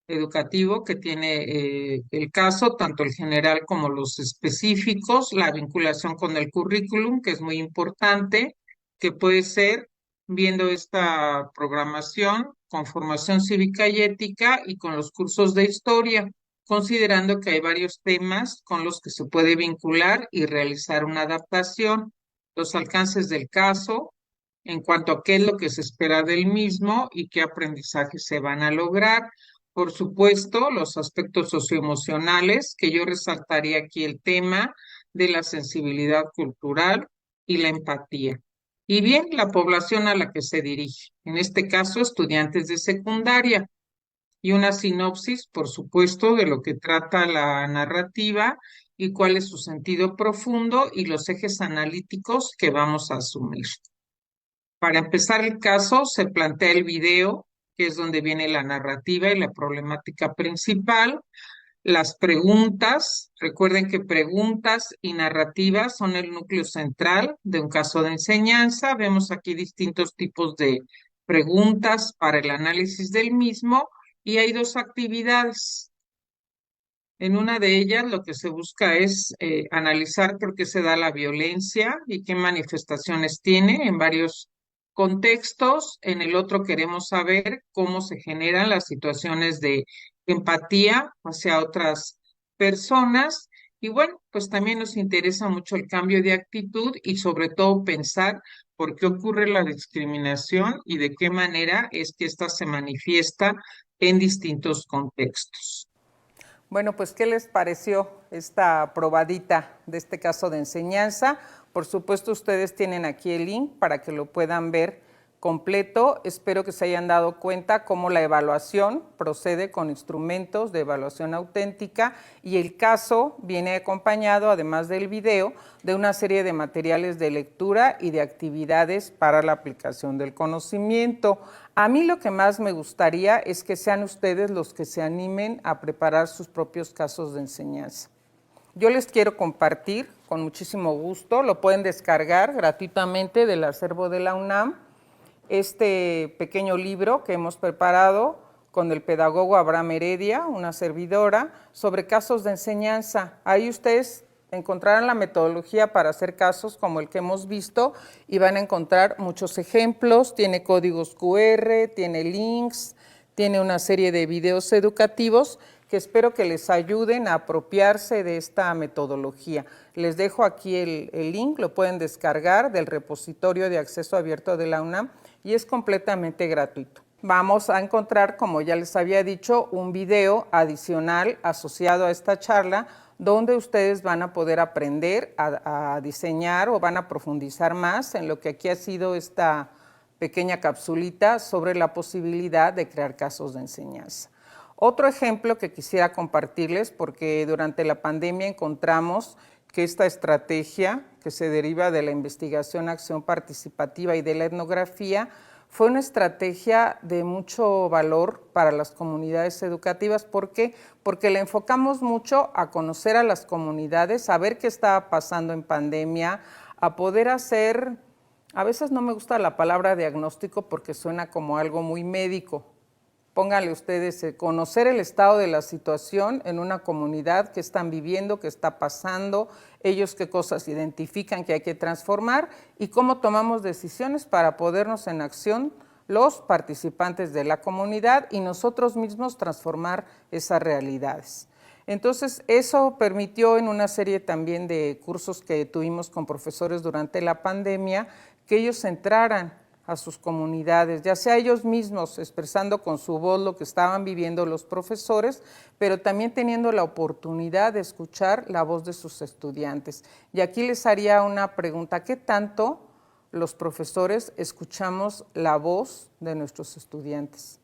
educativo que tiene el caso, tanto el general como los específicos, la vinculación con el currículum, que es muy importante, que puede ser viendo esta programación con formación cívica y ética y con los cursos de historia, considerando que hay varios temas con los que se puede vincular y realizar una adaptación, los alcances del caso, en cuanto a qué es lo que se espera del mismo y qué aprendizajes se van a lograr. Por supuesto, los aspectos socioemocionales, que yo resaltaría aquí el tema de la sensibilidad cultural y la empatía. Y bien, la población a la que se dirige, en este caso estudiantes de secundaria, y una sinopsis, por supuesto, de lo que trata la narrativa y cuál es su sentido profundo y los ejes analíticos que vamos a asumir. Para empezar el caso, se plantea el video, que es donde viene la narrativa y la problemática principal. Las preguntas, recuerden que preguntas y narrativas son el núcleo central de un caso de enseñanza. Vemos aquí distintos tipos de preguntas para el análisis del mismo y hay dos actividades. En una de ellas lo que se busca es analizar por qué se da la violencia y qué manifestaciones tiene en varios contextos. En el otro queremos saber cómo se generan las situaciones de empatía hacia otras personas. Y bueno, pues también nos interesa mucho el cambio de actitud y sobre todo pensar por qué ocurre la discriminación y de qué manera es que ésta se manifiesta en distintos contextos. Bueno, pues, ¿qué les pareció esta probadita de este caso de enseñanza? Por supuesto, ustedes tienen aquí el link para que lo puedan ver completo. Espero que se hayan dado cuenta cómo la evaluación procede con instrumentos de evaluación auténtica y el caso viene acompañado, además del video, de una serie de materiales de lectura y de actividades para la aplicación del conocimiento. A mí lo que más me gustaría es que sean ustedes los que se animen a preparar sus propios casos de enseñanza. Yo les quiero compartir con muchísimo gusto, lo pueden descargar gratuitamente del acervo de la UNAM, este pequeño libro que hemos preparado con el pedagogo Abraham Heredia, una servidora, sobre casos de enseñanza. Ahí ustedes encontrarán la metodología para hacer casos como el que hemos visto y van a encontrar muchos ejemplos, tiene códigos QR, tiene links, tiene una serie de videos educativos que espero que les ayuden a apropiarse de esta metodología. Les dejo aquí el link, lo pueden descargar del repositorio de acceso abierto de la UNAM y es completamente gratuito. Vamos a encontrar, como ya les había dicho, un video adicional asociado a esta charla donde ustedes van a poder aprender a diseñar o van a profundizar más en lo que aquí ha sido esta pequeña capsulita sobre la posibilidad de crear casos de enseñanza. Otro ejemplo que quisiera compartirles, porque durante la pandemia encontramos que esta estrategia que se deriva de la investigación, acción participativa y de la etnografía fue una estrategia de mucho valor para las comunidades educativas. ¿Por qué? Porque la enfocamos mucho a conocer a las comunidades, a ver qué estaba pasando en pandemia, a poder hacer, a veces no me gusta la palabra diagnóstico porque suena como algo muy médico, Pónganle ustedes conocer el estado de la situación en una comunidad, qué están viviendo, qué está pasando, ellos qué cosas identifican que hay que transformar y cómo tomamos decisiones para podernos en acción los participantes de la comunidad y nosotros mismos transformar esas realidades. Entonces, eso permitió en una serie también de cursos que tuvimos con profesores durante la pandemia, que ellos entraran a sus comunidades, ya sea ellos mismos expresando con su voz lo que estaban viviendo los profesores, pero también teniendo la oportunidad de escuchar la voz de sus estudiantes. Y aquí les haría una pregunta, ¿qué tanto los profesores escuchamos la voz de nuestros estudiantes?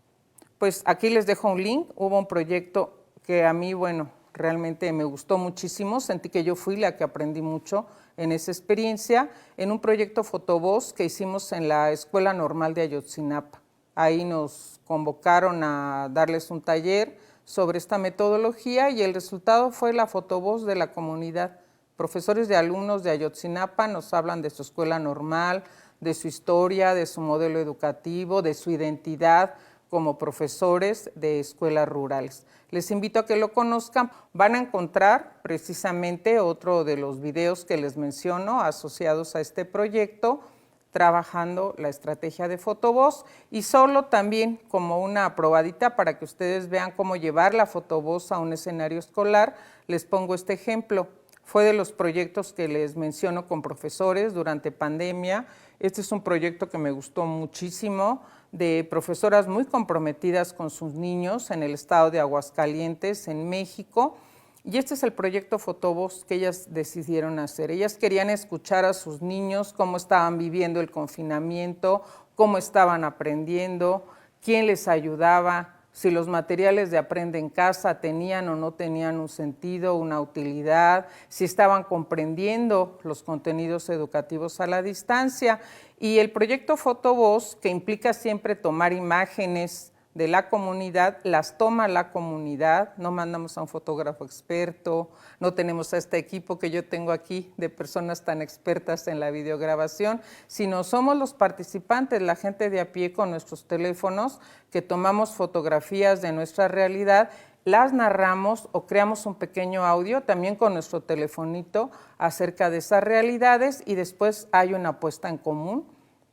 Pues aquí les dejo un link, hubo un proyecto que a mí, bueno, realmente me gustó muchísimo, sentí que yo fui la que aprendí mucho en esa experiencia, en un proyecto Fotovoz que hicimos en la Escuela Normal de Ayotzinapa. Ahí nos convocaron a darles un taller sobre esta metodología y el resultado fue la fotovoz de la comunidad. Profesores de alumnos de Ayotzinapa nos hablan de su escuela normal, de su historia, de su modelo educativo, de su identidad como profesores de escuelas rurales. Les invito a que lo conozcan. Van a encontrar precisamente otro de los videos que les menciono asociados a este proyecto, trabajando la estrategia de Fotovoz y solo también como una probadita para que ustedes vean cómo llevar la Fotovoz a un escenario escolar, les pongo este ejemplo. Fue de los proyectos que les menciono con profesores durante pandemia. Este es un proyecto que me gustó muchísimo, de profesoras muy comprometidas con sus niños en el estado de Aguascalientes, en México. Y este es el proyecto Fotovoz que ellas decidieron hacer. Ellas querían escuchar a sus niños, cómo estaban viviendo el confinamiento, cómo estaban aprendiendo, quién les ayudaba, si los materiales de Aprende en Casa tenían o no tenían un sentido, una utilidad, si estaban comprendiendo los contenidos educativos a la distancia. Y el proyecto Fotovoz, que implica siempre tomar imágenes de la comunidad, las toma la comunidad, no mandamos a un fotógrafo experto, no tenemos a este equipo que yo tengo aquí de personas tan expertas en la videograbación, sino somos los participantes, la gente de a pie con nuestros teléfonos, que tomamos fotografías de nuestra realidad, las narramos o creamos un pequeño audio también con nuestro telefonito acerca de esas realidades y después hay una puesta en común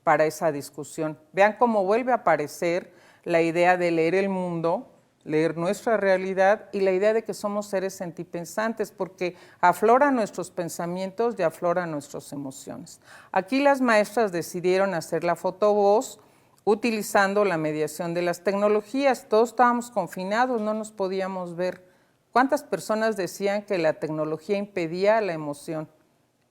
para esa discusión. Vean cómo vuelve a aparecer la idea de leer el mundo, leer nuestra realidad y la idea de que somos seres sentipensantes porque afloran nuestros pensamientos y afloran nuestras emociones. Aquí las maestras decidieron hacer la Fotovoz utilizando la mediación de las tecnologías. Todos estábamos confinados, no nos podíamos ver. ¿Cuántas personas decían que la tecnología impedía la emoción,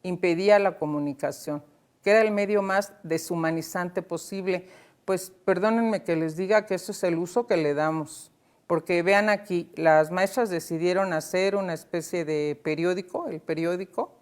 impedía la comunicación, que era el medio más deshumanizante posible? Pues perdónenme que les diga que eso es el uso que le damos, porque vean aquí, las maestras decidieron hacer una especie de periódico, el periódico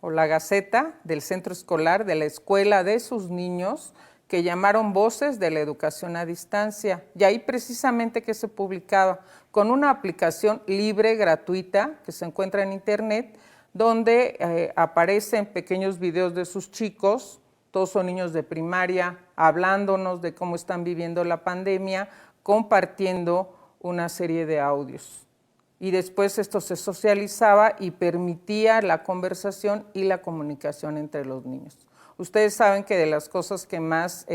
o la gaceta del centro escolar, de la escuela de sus niños, que llamaron Voces de la Educación a Distancia. Y ahí precisamente que se publicaba con una aplicación libre, gratuita, que se encuentra en internet, donde aparecen pequeños videos de sus chicos, todos son niños de primaria, hablándonos de cómo están viviendo la pandemia, compartiendo una serie de audios. Y después esto se socializaba y permitía la conversación y la comunicación entre los niños. Ustedes saben que de las cosas que más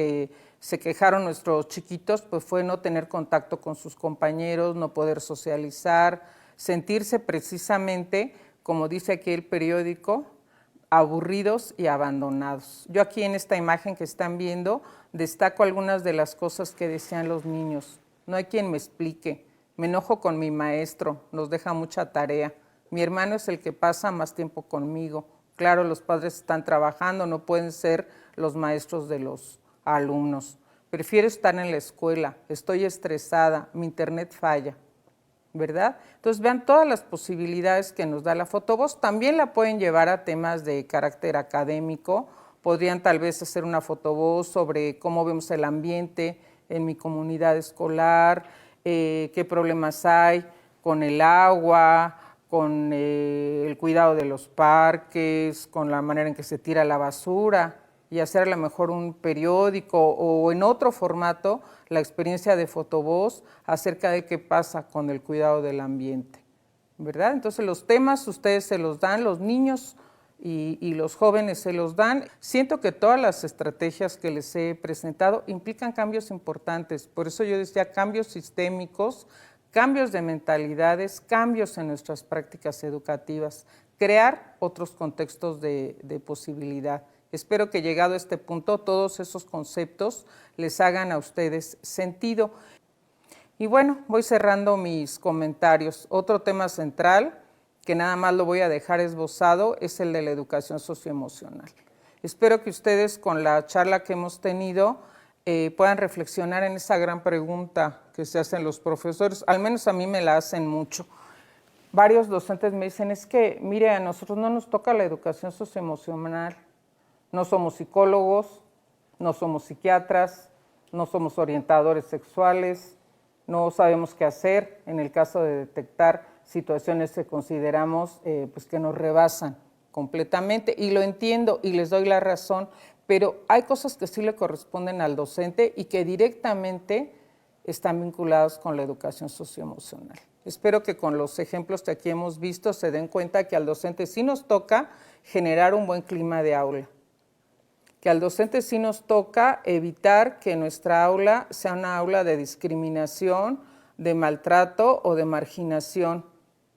se quejaron nuestros chiquitos pues fue no tener contacto con sus compañeros, no poder socializar, sentirse precisamente, como dice aquí el periódico, aburridos y abandonados. Yo aquí en esta imagen que están viendo destaco algunas de las cosas que decían los niños. No hay quien me explique, me enojo con mi maestro, nos deja mucha tarea. Mi hermano es el que pasa más tiempo conmigo. Claro, los padres están trabajando, no pueden ser los maestros de los alumnos. Prefiero estar en la escuela, estoy estresada, mi internet falla, ¿verdad? Entonces vean todas las posibilidades que nos da la Fotovoz. También la pueden llevar a temas de carácter académico. Podrían tal vez hacer una Fotovoz sobre cómo vemos el ambiente en mi comunidad escolar, qué problemas hay con el agua, con el cuidado de los parques, con la manera en que se tira la basura. y hacer a lo mejor un periódico o en otro formato la experiencia de Fotovoz acerca de qué pasa con el cuidado del ambiente, ¿verdad? Entonces los temas ustedes se los dan, los niños y los jóvenes se los dan. Siento que todas las estrategias que les he presentado implican cambios importantes, por eso yo decía cambios sistémicos, cambios de mentalidades, cambios en nuestras prácticas educativas, crear otros contextos de posibilidad. Espero que llegado a este punto todos esos conceptos les hagan a ustedes sentido. Y bueno, voy cerrando mis comentarios. Otro tema central, que nada más lo voy a dejar esbozado, es el de la educación socioemocional. Espero que ustedes con la charla que hemos tenido puedan reflexionar en esa gran pregunta que se hacen los profesores, al menos a mí me la hacen mucho. Varios docentes me dicen, es que, mire, a nosotros no nos toca la educación socioemocional, no somos psicólogos, no somos psiquiatras, no somos orientadores sexuales, no sabemos qué hacer en el caso de detectar situaciones que consideramos pues que nos rebasan completamente, y lo entiendo y les doy la razón, pero hay cosas que sí le corresponden al docente y que directamente están vinculadas con la educación socioemocional. Espero que con los ejemplos que aquí hemos visto se den cuenta que al docente sí nos toca generar un buen clima de aula, que al docente sí nos toca evitar que nuestra aula sea una aula de discriminación, de maltrato o de marginación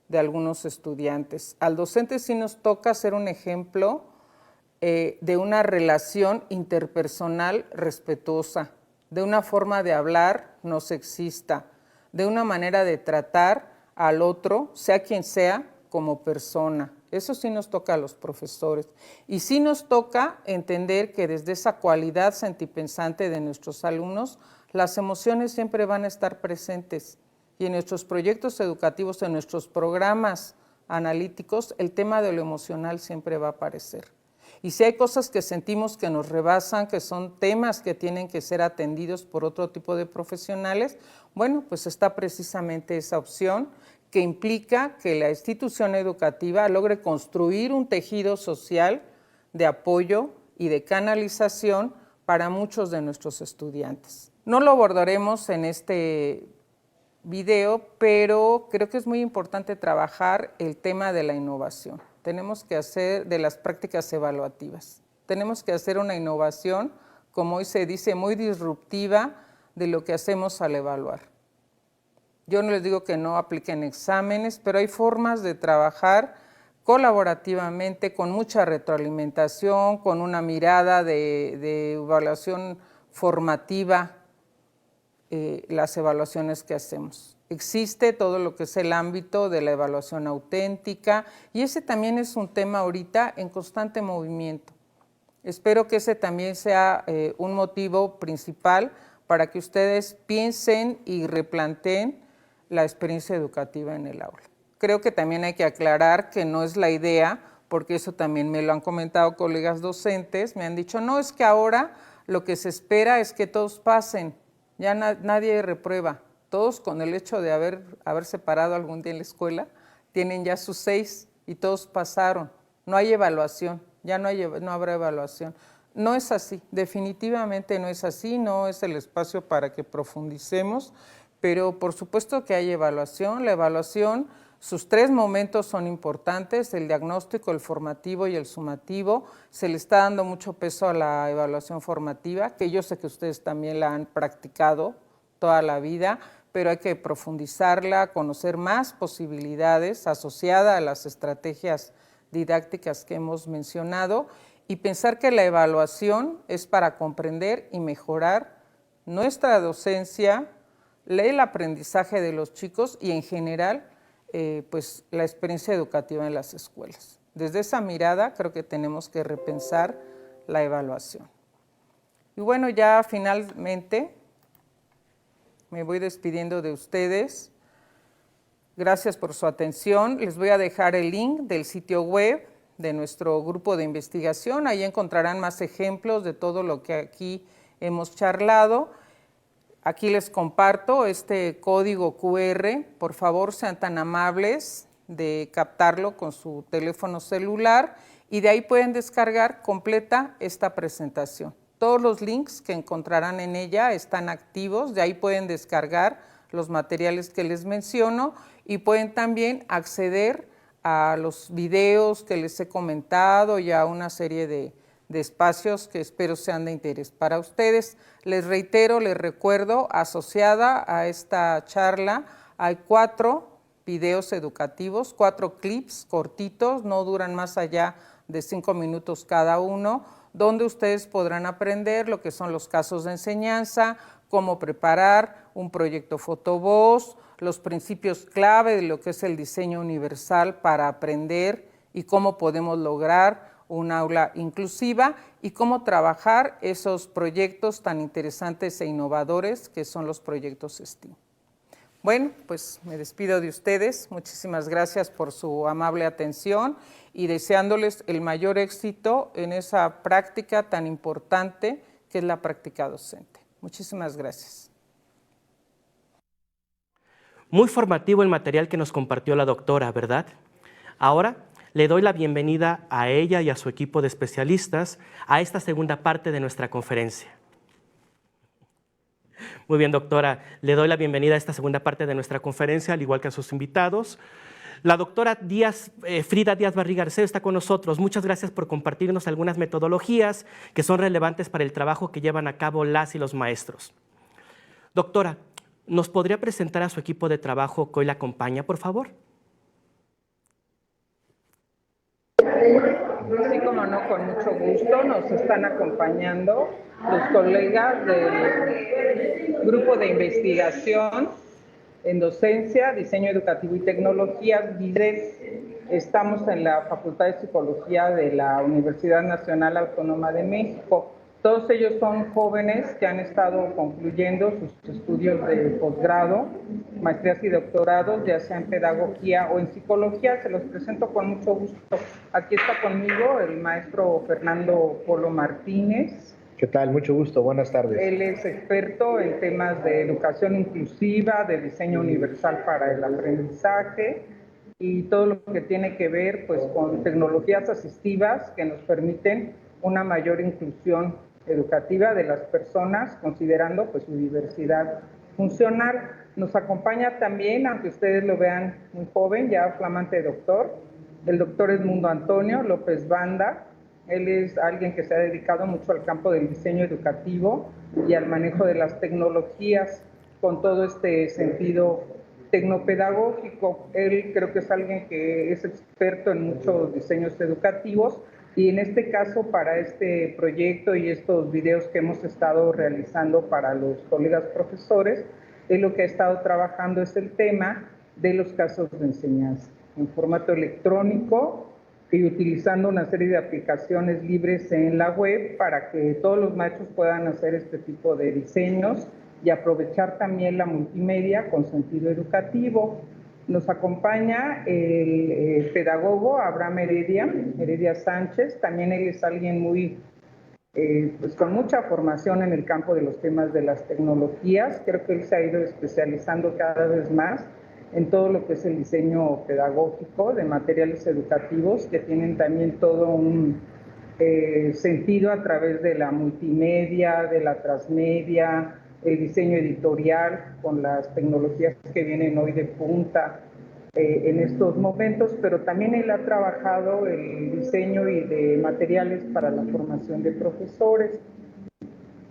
de algunos estudiantes. Al docente sí nos toca ser un ejemplo de una relación interpersonal respetuosa, de una forma de hablar no sexista, de una manera de tratar al otro, sea quien sea, como persona. Eso sí nos toca a los profesores. Y sí nos toca entender que desde esa cualidad sentipensante de nuestros alumnos, las emociones siempre van a estar presentes. Y en nuestros proyectos educativos, en nuestros programas analíticos, el tema de lo emocional siempre va a aparecer. Y si hay cosas que sentimos que nos rebasan, que son temas que tienen que ser atendidos por otro tipo de profesionales, bueno, pues está precisamente esa opción que implica que la institución educativa logre construir un tejido social de apoyo y de canalización para muchos de nuestros estudiantes. No lo abordaremos en este video, pero creo que es muy importante trabajar el tema de la innovación. Tenemos que hacer de las prácticas evaluativas. Tenemos que hacer una innovación, como hoy se dice, muy disruptiva de lo que hacemos al evaluar. Yo no les digo que no apliquen exámenes, pero hay formas de trabajar colaborativamente, con mucha retroalimentación, con una mirada de evaluación formativa, las evaluaciones que hacemos. Existe todo lo que es el ámbito de la evaluación auténtica y ese también es un tema ahorita en constante movimiento. Espero que ese también sea un motivo principal para que ustedes piensen y replanteen la experiencia educativa en el aula. Creo que también hay que aclarar que no es la idea, porque eso también me lo han comentado colegas docentes, me han dicho, no, es que ahora lo que se espera es que todos pasen, ya nadie reprueba. Todos con el hecho de haberse parado algún día en la escuela, tienen ya sus 6 y todos pasaron. No hay evaluación, ya no habrá evaluación. No es así, definitivamente no es así, no es el espacio para que profundicemos, pero por supuesto que hay evaluación. La evaluación, sus 3 momentos son importantes, el diagnóstico, el formativo y el sumativo. Se le está dando mucho peso a la evaluación formativa, que yo sé que ustedes también la han practicado toda la vida, pero hay que profundizarla, conocer más posibilidades asociadas a las estrategias didácticas que hemos mencionado y pensar que la evaluación es para comprender y mejorar nuestra docencia, el aprendizaje de los chicos y en general pues la experiencia educativa en las escuelas. Desde esa mirada creo que tenemos que repensar la evaluación. Y bueno, ya finalmente me voy despidiendo de ustedes. Gracias por su atención. Les voy a dejar el link del sitio web de nuestro grupo de investigación. Ahí encontrarán más ejemplos de todo lo que aquí hemos charlado. Aquí les comparto este código QR. Por favor, sean tan amables de captarlo con su teléfono celular y de ahí pueden descargar completa esta presentación. Todos los links que encontrarán en ella están activos, de ahí pueden descargar los materiales que les menciono y pueden también acceder a los videos que les he comentado y a una serie de espacios que espero sean de interés para ustedes. Les reitero, les recuerdo, asociada a esta charla hay 4 videos educativos, 4 clips cortitos, no duran más allá de 5 minutos cada uno, donde ustedes podrán aprender lo que son los casos de enseñanza, cómo preparar un proyecto fotovoz, los principios clave de lo que es el diseño universal para aprender y cómo podemos lograr un aula inclusiva y cómo trabajar esos proyectos tan interesantes e innovadores que son los proyectos STEAM. Bueno, pues me despido de ustedes. Muchísimas gracias por su amable atención y deseándoles el mayor éxito en esa práctica tan importante que es la práctica docente. Muchísimas gracias. Muy formativo el material que nos compartió la doctora, ¿verdad? Ahora le doy la bienvenida a ella y a su equipo de especialistas a esta segunda parte de nuestra conferencia. Muy bien, doctora, le doy la bienvenida a esta segunda parte de nuestra conferencia, al igual que a sus invitados. La doctora Frida Díaz Barriga Arceo está con nosotros. Muchas gracias por compartirnos algunas metodologías que son relevantes para el trabajo que llevan a cabo las y los maestros. Doctora, ¿nos podría presentar a su equipo de trabajo que hoy la acompaña, por favor? Sí, como no, con mucho gusto. Nos están acompañando los colegas del Grupo de Investigación en Docencia, Diseño Educativo y Tecnologías, GIDES. Estamos en la Facultad de Psicología de la Universidad Nacional Autónoma de México. Todos ellos son jóvenes que han estado concluyendo sus estudios de posgrado, maestrías y doctorados, ya sea en pedagogía o en psicología. Se los presento con mucho gusto. Aquí está conmigo el maestro Fernando Polo Martínez. ¿Qué tal? Mucho gusto. Buenas tardes. Él es experto en temas de educación inclusiva, de diseño universal para el aprendizaje y todo lo que tiene que ver pues, con tecnologías asistivas que nos permiten una mayor inclusión educativa de las personas, considerando pues, su diversidad funcional. Nos acompaña también, aunque ustedes lo vean muy joven, ya flamante doctor, el doctor Edmundo Antonio López Banda. Él es alguien que se ha dedicado mucho al campo del diseño educativo y al manejo de las tecnologías con todo este sentido tecnopedagógico. Él creo que es alguien que es experto en muchos diseños educativos y en este caso para este proyecto y estos videos que hemos estado realizando para los colegas profesores, él lo que ha estado trabajando es el tema de los casos de enseñanza en formato electrónico y utilizando una serie de aplicaciones libres en la web para que todos los maestros puedan hacer este tipo de diseños y aprovechar también la multimedia con sentido educativo. Nos acompaña el pedagogo Abraham Heredia Sánchez. También él es alguien muy, pues con mucha formación en el campo de los temas de las tecnologías. Creo que él se ha ido especializando cada vez más en todo lo que es el diseño pedagógico de materiales educativos que tienen también todo un sentido a través de la multimedia, de la transmedia, el diseño editorial con las tecnologías que vienen hoy de punta en estos momentos, pero también él ha trabajado el diseño y de materiales para la formación de profesores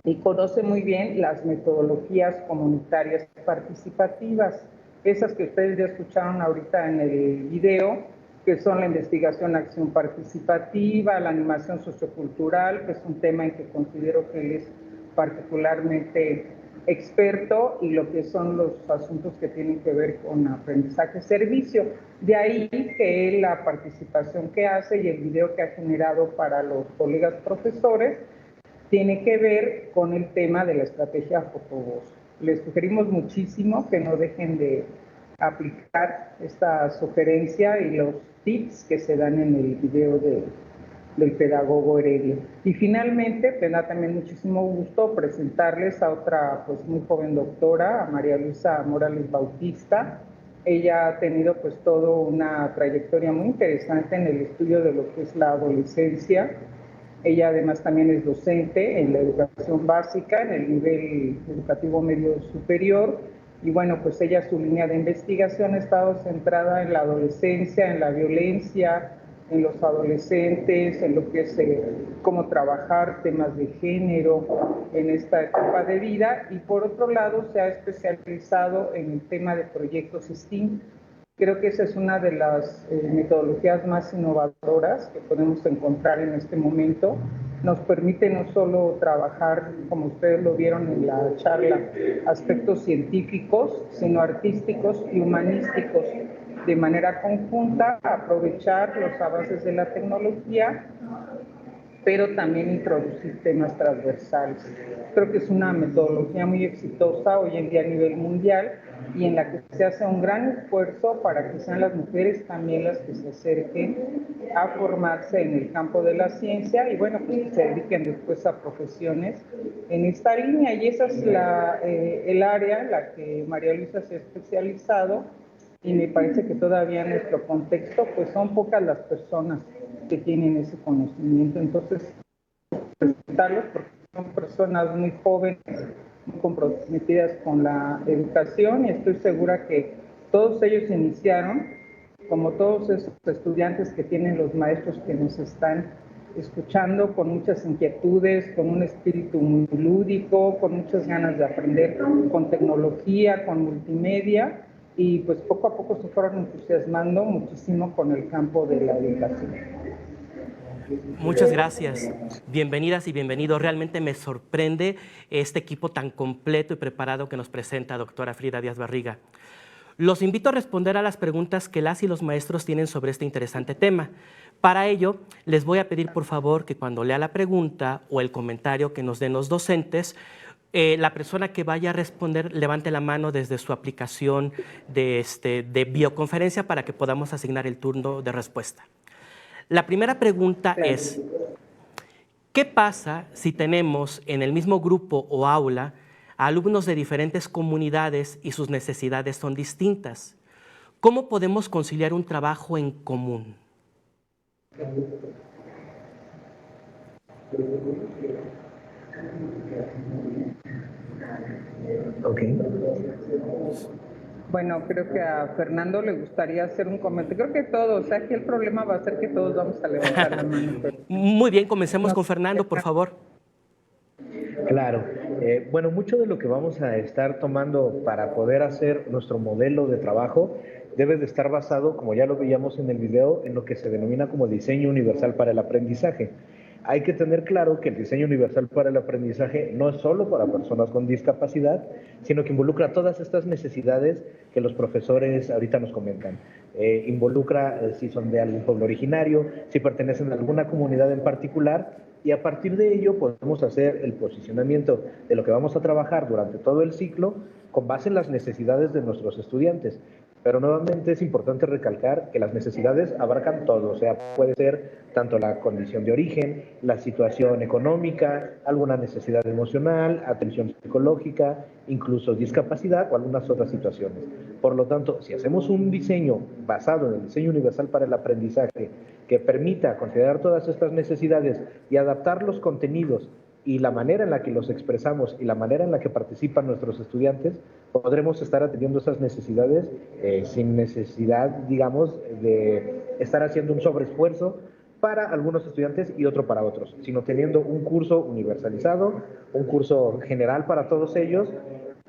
y conoce muy bien las metodologías comunitarias participativas, esas que ustedes ya escucharon ahorita en el video, que son la investigación, acción participativa, la animación sociocultural, que es un tema en que considero que él es particularmente experto, y lo que son los asuntos que tienen que ver con aprendizaje-servicio. De ahí que la participación que hace y el video que ha generado para los colegas profesores tiene que ver con el tema de la estrategia fotovoz. Les sugerimos muchísimo que no dejen de aplicar esta sugerencia y los tips que se dan en el video del pedagogo Heredia. Y finalmente, me da también muchísimo gusto presentarles a otra pues muy joven doctora, a María Luisa Morales Bautista. Ella ha tenido pues toda una trayectoria muy interesante en el estudio de lo que es la adolescencia. Ella además también es docente en la educación básica, en el nivel educativo medio superior. Y bueno, pues ella, su línea de investigación ha estado centrada en la adolescencia, en la violencia, en los adolescentes, en lo que es cómo trabajar temas de género en esta etapa de vida. Y por otro lado, se ha especializado en el tema de proyectos STEAM. Creo que esa es una de las metodologías más innovadoras que podemos encontrar en este momento. Nos permite no solo trabajar, como ustedes lo vieron en la charla, aspectos científicos, sino artísticos y humanísticos de manera conjunta, aprovechar los avances de la tecnología, pero también introducir temas transversales. Creo que es una metodología muy exitosa hoy en día a nivel mundial y en la que se hace un gran esfuerzo para que sean las mujeres también las que se acerquen a formarse en el campo de la ciencia y bueno, pues que se dediquen después a profesiones en esta línea. Y esa es el área en la que María Luisa se ha especializado y me parece que todavía en nuestro contexto pues son pocas las personas que tienen ese conocimiento. Entonces, presentarlos porque son personas muy jóvenes, muy comprometidas con la educación y estoy segura que todos ellos iniciaron, como todos esos estudiantes que tienen los maestros que nos están escuchando, con muchas inquietudes, con un espíritu muy lúdico, con muchas ganas de aprender con tecnología, con multimedia y pues poco a poco se fueron entusiasmando muchísimo con el campo de la educación. Muchas gracias. Bienvenidas y bienvenidos. Realmente me sorprende este equipo tan completo y preparado que nos presenta doctora Frida Díaz Barriga. Los invito a responder a las preguntas que las y los maestros tienen sobre este interesante tema. Para ello, les voy a pedir por favor que cuando lea la pregunta o el comentario que nos den los docentes, la persona que vaya a responder levante la mano desde su aplicación de videoconferencia para que podamos asignar el turno de respuesta. La primera pregunta es, ¿qué pasa si tenemos en el mismo grupo o aula a alumnos de diferentes comunidades y sus necesidades son distintas? ¿Cómo podemos conciliar un trabajo en común? Okay. Bueno, creo que a Fernando le gustaría hacer un comentario. Creo que todos, aquí el problema va a ser que todos vamos a levantar la mano. Pero... Muy bien, comencemos con Fernando, por favor. Claro. Bueno, mucho de lo que vamos a estar tomando para poder hacer nuestro modelo de trabajo debe de estar basado, como ya lo veíamos en el video, en lo que se denomina como diseño universal para el aprendizaje. Hay que tener claro que el diseño universal para el aprendizaje no es solo para personas con discapacidad, sino que involucra todas estas necesidades que los profesores ahorita nos comentan. Involucra si son de algún pueblo originario, si pertenecen a alguna comunidad en particular, y a partir de ello podemos hacer el posicionamiento de lo que vamos a trabajar durante todo el ciclo con base en las necesidades de nuestros estudiantes. Pero nuevamente es importante recalcar que las necesidades abarcan todo, o sea, puede ser tanto la condición de origen, la situación económica, alguna necesidad emocional, atención psicológica, incluso discapacidad o algunas otras situaciones. Por lo tanto, si hacemos un diseño basado en el diseño universal para el aprendizaje que permita considerar todas estas necesidades y adaptar los contenidos y la manera en la que los expresamos y la manera en la que participan nuestros estudiantes, podremos estar atendiendo esas necesidades sin necesidad, digamos, de estar haciendo un sobreesfuerzo para algunos estudiantes y otro para otros, sino teniendo un curso universalizado, un curso general para todos ellos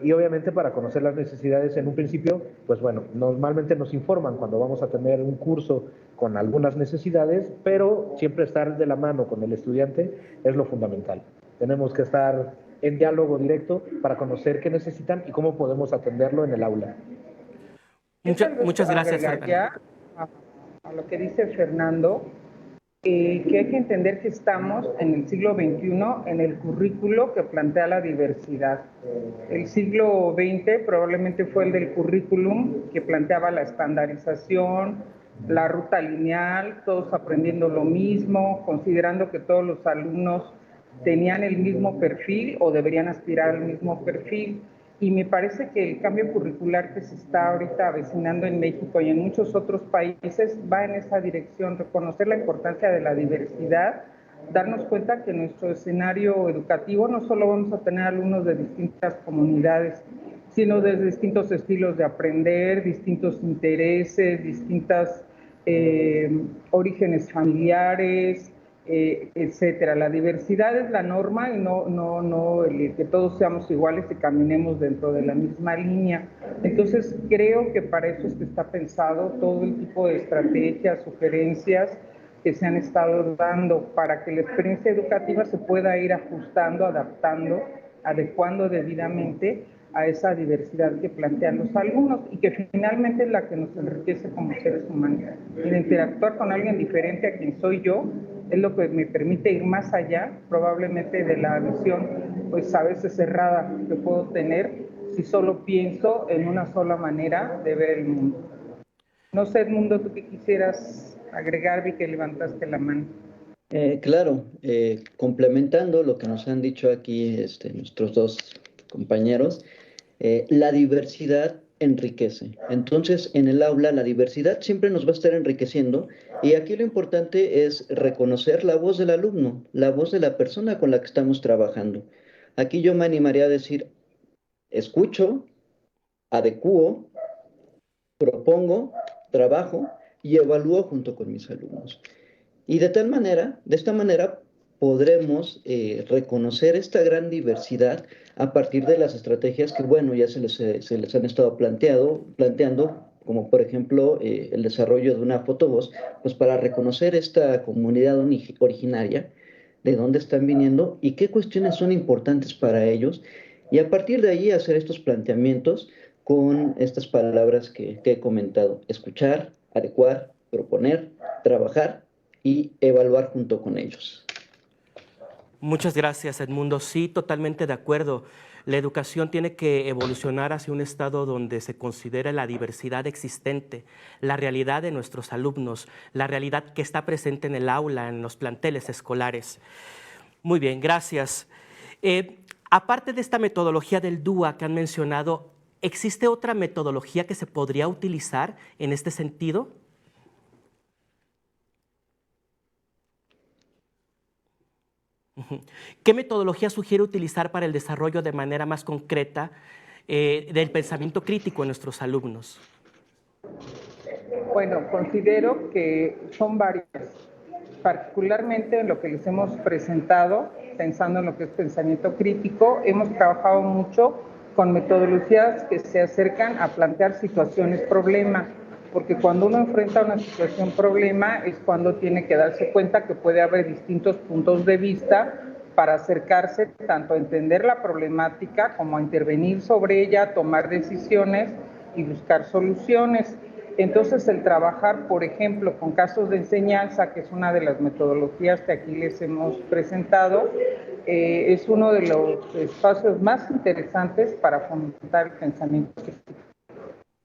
y obviamente para conocer las necesidades en un principio, pues bueno, normalmente nos informan cuando vamos a tener un curso con algunas necesidades, pero siempre estar de la mano con el estudiante es lo fundamental. Tenemos que estar en diálogo directo para conocer qué necesitan y cómo podemos atenderlo en el aula. Muchas gracias, Fernando. A lo que dice Fernando, que hay que entender que estamos en el siglo XXI en el currículo que plantea la diversidad. El siglo XX probablemente fue el del currículum que planteaba la estandarización, la ruta lineal, todos aprendiendo lo mismo, considerando que todos los alumnos tenían el mismo perfil o deberían aspirar al mismo perfil. y me parece que el cambio curricular que se está ahorita avecinando en México y en muchos otros países va en esa dirección, reconocer la importancia de la diversidad, darnos cuenta que en nuestro escenario educativo no solo vamos a tener alumnos de distintas comunidades, sino de distintos estilos de aprender, distintos intereses, distintos orígenes familiares, etcétera. La diversidad es la norma y no el que todos seamos iguales y caminemos dentro de la misma línea. Entonces creo que para eso es que está pensado todo el tipo de estrategias, sugerencias que se han estado dando para que la experiencia educativa se pueda ir ajustando, adaptando, adecuando debidamente a esa diversidad que plantean los alumnos y que finalmente es la que nos enriquece como seres humanos. El interactuar con alguien diferente a quien soy yo es lo que me permite ir más allá, probablemente de la visión, pues a veces cerrada que puedo tener si solo pienso en una sola manera de ver el mundo. No sé, Edmundo, ¿tú qué quisieras agregar? Vi que levantaste la mano. Claro, complementando lo que nos han dicho aquí nuestros dos compañeros, la diversidad enriquece. Entonces, en el aula, la diversidad siempre nos va a estar enriqueciendo y aquí lo importante es reconocer la voz del alumno, la voz de la persona con la que estamos trabajando. Aquí yo me animaría a decir, escucho, adecuo, propongo, trabajo y evalúo junto con mis alumnos. Y de esta manera podremos reconocer esta gran diversidad a partir de las estrategias que, bueno, ya se les han estado planteando, como por ejemplo el desarrollo de una fotovoz, pues para reconocer esta comunidad originaria, de dónde están viniendo y qué cuestiones son importantes para ellos, y a partir de ahí hacer estos planteamientos con estas palabras que he comentado: escuchar, adecuar, proponer, trabajar y evaluar junto con ellos. Muchas gracias, Edmundo. Sí, totalmente de acuerdo. La educación tiene que evolucionar hacia un estado donde se considere la diversidad existente, la realidad de nuestros alumnos, la realidad que está presente en el aula, en los planteles escolares. Muy bien, gracias. Aparte de esta metodología del DUA que han mencionado, ¿existe otra metodología que se podría utilizar en este sentido? ¿Qué metodología sugiere utilizar para el desarrollo de manera más concreta del pensamiento crítico en nuestros alumnos? Bueno, considero que son varias, particularmente en lo que les hemos presentado, pensando en lo que es pensamiento crítico, hemos trabajado mucho con metodologías que se acercan a plantear situaciones problema, porque cuando uno enfrenta una situación problema es cuando tiene que darse cuenta que puede haber distintos puntos de vista para acercarse tanto a entender la problemática como a intervenir sobre ella, tomar decisiones y buscar soluciones. Entonces, el trabajar, por ejemplo, con casos de enseñanza, que es una de las metodologías que aquí les hemos presentado, es uno de los espacios más interesantes para fomentar el pensamiento crítico.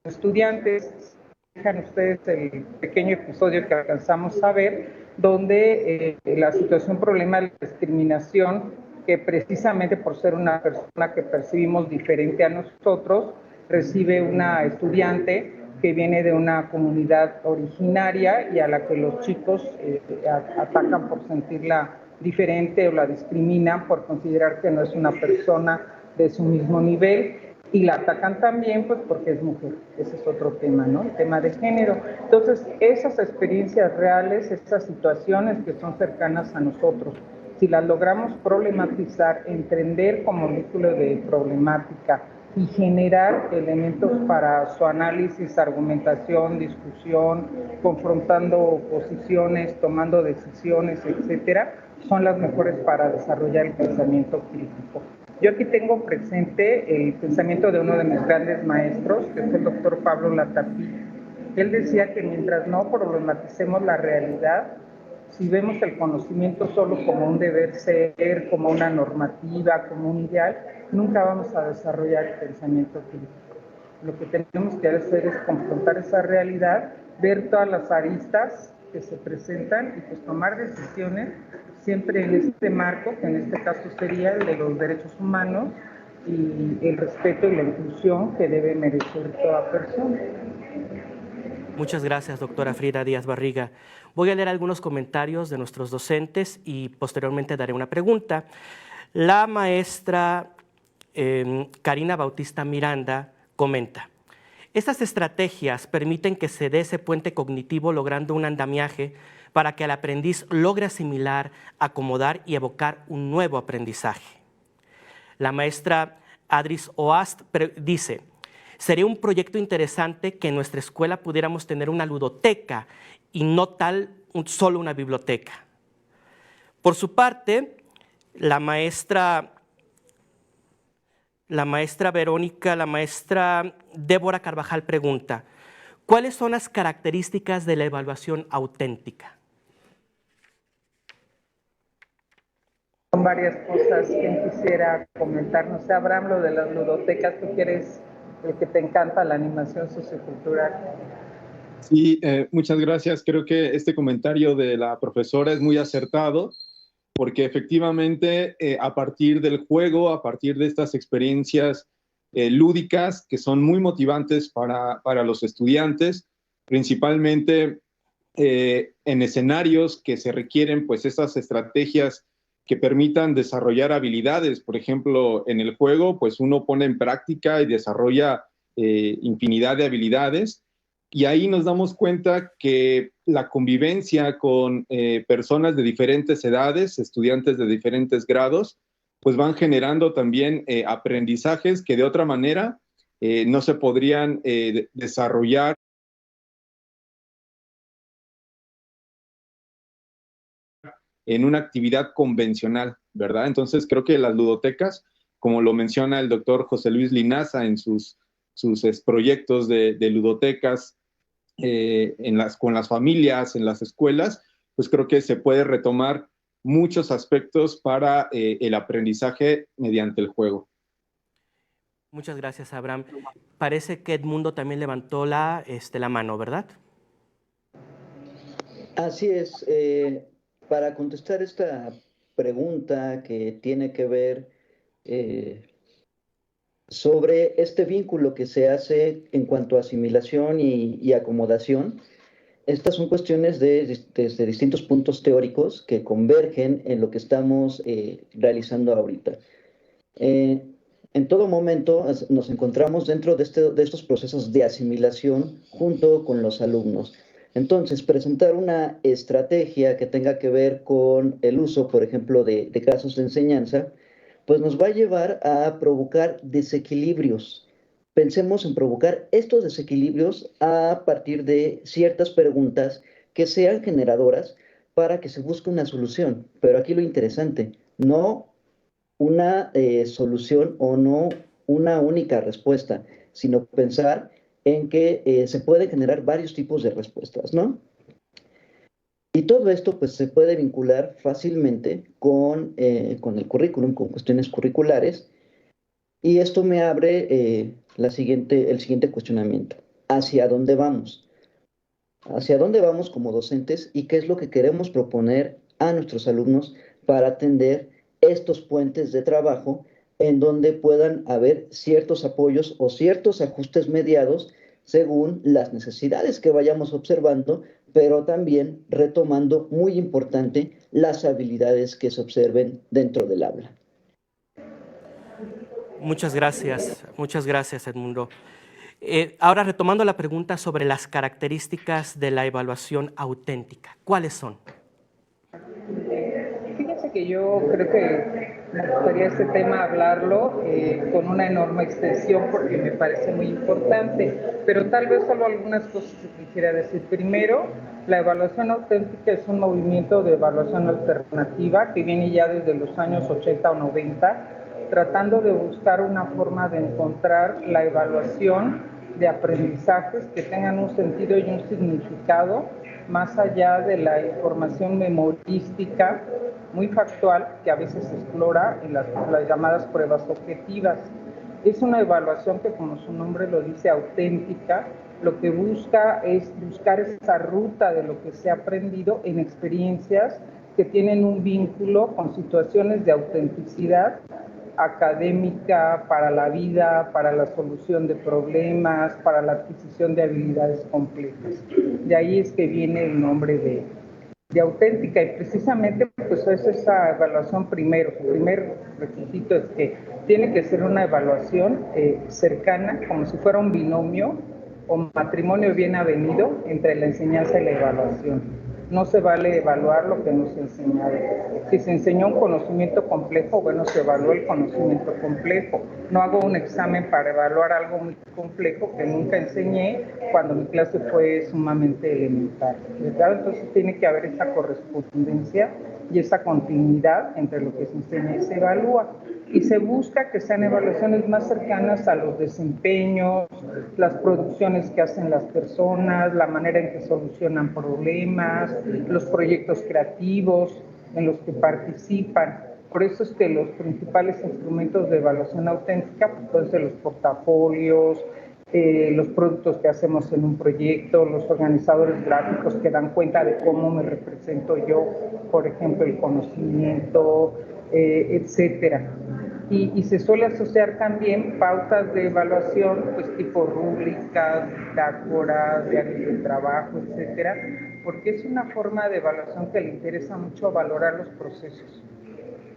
Los estudiantes, dejan ustedes el pequeño episodio que alcanzamos a ver, donde la situación problema de la discriminación, que precisamente por ser una persona que percibimos diferente a nosotros, recibe una estudiante que viene de una comunidad originaria y a la que los chicos atacan por sentirla diferente o la discriminan por considerar que no es una persona de su mismo nivel, y la atacan también pues porque es mujer. Ese es otro tema, ¿no? El tema de género. Entonces, esas experiencias reales, esas situaciones que son cercanas a nosotros, si las logramos problematizar, entender como vínculo de problemática y generar elementos para su análisis, argumentación, discusión, confrontando posiciones, tomando decisiones, etcétera, son las mejores para desarrollar el pensamiento crítico. Yo aquí tengo presente el pensamiento de uno de mis grandes maestros, que es el doctor Pablo Latapí. Él decía que mientras no problematicemos la realidad, si vemos el conocimiento solo como un deber ser, como una normativa, como un ideal, nunca vamos a desarrollar el pensamiento crítico. Lo que tenemos que hacer es confrontar esa realidad, ver todas las aristas que se presentan y pues tomar decisiones siempre en este marco, que en este caso sería el de los derechos humanos, y el respeto y la inclusión que debe merecer toda persona. Muchas gracias, doctora Frida Díaz Barriga. Voy a leer algunos comentarios de nuestros docentes y posteriormente daré una pregunta. La maestra Karina Bautista Miranda comenta: estas estrategias permiten que se dé ese puente cognitivo logrando un andamiaje para que el aprendiz logre asimilar, acomodar y evocar un nuevo aprendizaje. La maestra Adris Oast dice: sería un proyecto interesante que en nuestra escuela pudiéramos tener una ludoteca y no solo una biblioteca. Por su parte, la maestra Verónica, la maestra Débora Carvajal pregunta: ¿cuáles son las características de la evaluación auténtica? Son varias cosas que quisiera comentar. No sé, Abraham, lo de las ludotecas, tú quieres, el que te encanta la animación sociocultural. Sí, muchas gracias. Creo que este comentario de la profesora es muy acertado, porque efectivamente a partir del juego, a partir de estas experiencias lúdicas que son muy motivantes para los estudiantes, principalmente en escenarios que se requieren pues estas estrategias que permitan desarrollar habilidades. Por ejemplo, en el juego pues uno pone en práctica y desarrolla infinidad de habilidades, y ahí nos damos cuenta que la convivencia con personas de diferentes edades, estudiantes de diferentes grados, pues van generando también aprendizajes que de otra manera no se podrían desarrollar en una actividad convencional, ¿verdad? Entonces creo que las ludotecas, como lo menciona el doctor José Luis Linaza en sus proyectos de ludotecas con las familias, en las escuelas, pues creo que se puede retomar muchos aspectos para el aprendizaje mediante el juego. Muchas gracias, Abraham. Parece que Edmundo también levantó la mano, ¿verdad? Así es. Para contestar esta pregunta que tiene que ver sobre este vínculo que se hace en cuanto a asimilación y acomodación, estas son cuestiones desde distintos puntos teóricos que convergen en lo que estamos realizando ahorita. En todo momento nos encontramos dentro de estos procesos de asimilación junto con los alumnos. Entonces, presentar una estrategia que tenga que ver con el uso, por ejemplo, de casos de enseñanza, pues nos va a llevar a provocar desequilibrios. Pensemos en provocar estos desequilibrios a partir de ciertas preguntas que sean generadoras para que se busque una solución. Pero aquí lo interesante, no una solución o no una única respuesta, sino pensar en que se pueden generar varios tipos de respuestas, ¿no? Y todo esto pues se puede vincular fácilmente con el currículum, con cuestiones curriculares, y esto me abre el siguiente cuestionamiento. ¿Hacia dónde vamos? ¿Hacia dónde vamos como docentes y qué es lo que queremos proponer a nuestros alumnos para atender estos puentes de trabajo en donde puedan haber ciertos apoyos o ciertos ajustes mediados según las necesidades que vayamos observando, pero también retomando, muy importante, las habilidades que se observen dentro del aula? Muchas gracias Edmundo. Ahora retomando la pregunta sobre las características de la evaluación auténtica, ¿cuáles son? Fíjense que yo creo que me gustaría este tema hablarlo con una enorme extensión porque me parece muy importante, pero tal vez solo algunas cosas que quisiera decir. Primero, la evaluación auténtica es un movimiento de evaluación alternativa que viene ya desde los años 80 o 90, tratando de buscar una forma de encontrar la evaluación de aprendizajes que tengan un sentido y un significado más allá de la información memorística muy factual que a veces se explora en las llamadas pruebas objetivas. Es una evaluación que, como su nombre lo dice, auténtica. Lo que busca es buscar esa ruta de lo que se ha aprendido en experiencias que tienen un vínculo con situaciones de autenticidad académica, para la vida, para la solución de problemas, para la adquisición de habilidades complejas. De ahí es que viene el nombre de auténtica, y precisamente pues es esa evaluación primero. Su primer requisito es que tiene que ser una evaluación cercana, como si fuera un binomio o matrimonio bien avenido entre la enseñanza y la evaluación. No se vale evaluar lo que no se ha enseñado. Si se enseñó un conocimiento complejo, bueno, se evalúa el conocimiento complejo. No hago un examen para evaluar algo muy complejo que nunca enseñé cuando mi clase fue sumamente elemental, ¿verdad? Entonces tiene que haber esa correspondencia y esa continuidad entre lo que se enseña y se evalúa. Y se busca que sean evaluaciones más cercanas a los desempeños, las producciones que hacen las personas, la manera en que solucionan problemas, los proyectos creativos en los que participan. Por eso es que los principales instrumentos de evaluación auténtica pues, pueden ser los portafolios, los productos que hacemos en un proyecto, los organizadores gráficos que dan cuenta de cómo me represento yo, por ejemplo, el conocimiento, etcétera. Y se suele asociar también pautas de evaluación, pues tipo rúbricas, bitácoras, diarios de trabajo, etcétera, porque es una forma de evaluación que le interesa mucho valorar los procesos.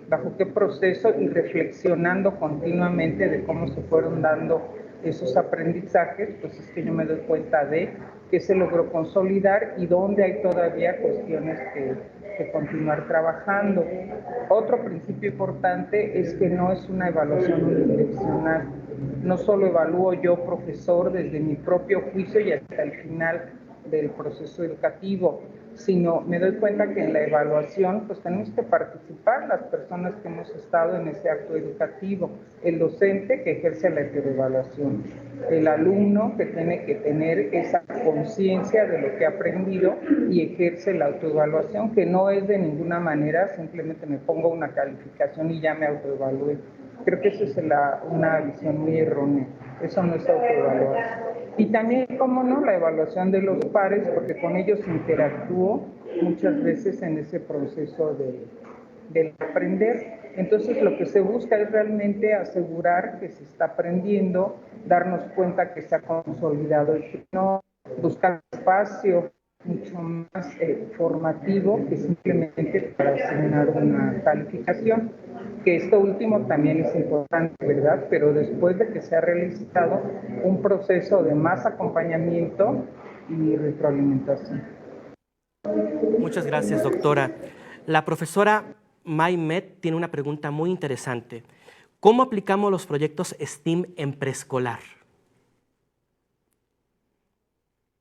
Bajo qué proceso y reflexionando continuamente de cómo se fueron dando esos aprendizajes, pues es que yo me doy cuenta de qué se logró consolidar y dónde hay todavía cuestiones que continuar trabajando. Otro principio importante es que no es una evaluación unidireccional. No solo evalúo yo, profesor, desde mi propio juicio y hasta el final del proceso educativo, sino me doy cuenta que en la evaluación pues tenemos que participar las personas que hemos estado en ese acto educativo, el docente que ejerce la heteroevaluación, el alumno que tiene que tener esa conciencia de lo que ha aprendido y ejerce la autoevaluación, que no es de ninguna manera simplemente me pongo una calificación y ya me autoevalúe. Creo que esa es una visión muy errónea, eso no es autoevaluar. Y también, cómo no, la evaluación de los pares, porque con ellos interactúo muchas veces en ese proceso del aprender. Entonces, lo que se busca es realmente asegurar que se está aprendiendo, darnos cuenta que se ha consolidado el no, buscar espacio mucho más formativo que simplemente para asignar una calificación, que esto último también es importante, ¿verdad? Pero después de que se ha realizado un proceso de más acompañamiento y retroalimentación. Muchas gracias, doctora. La profesora Maymet tiene una pregunta muy interesante. ¿Cómo aplicamos los proyectos STEAM en preescolar?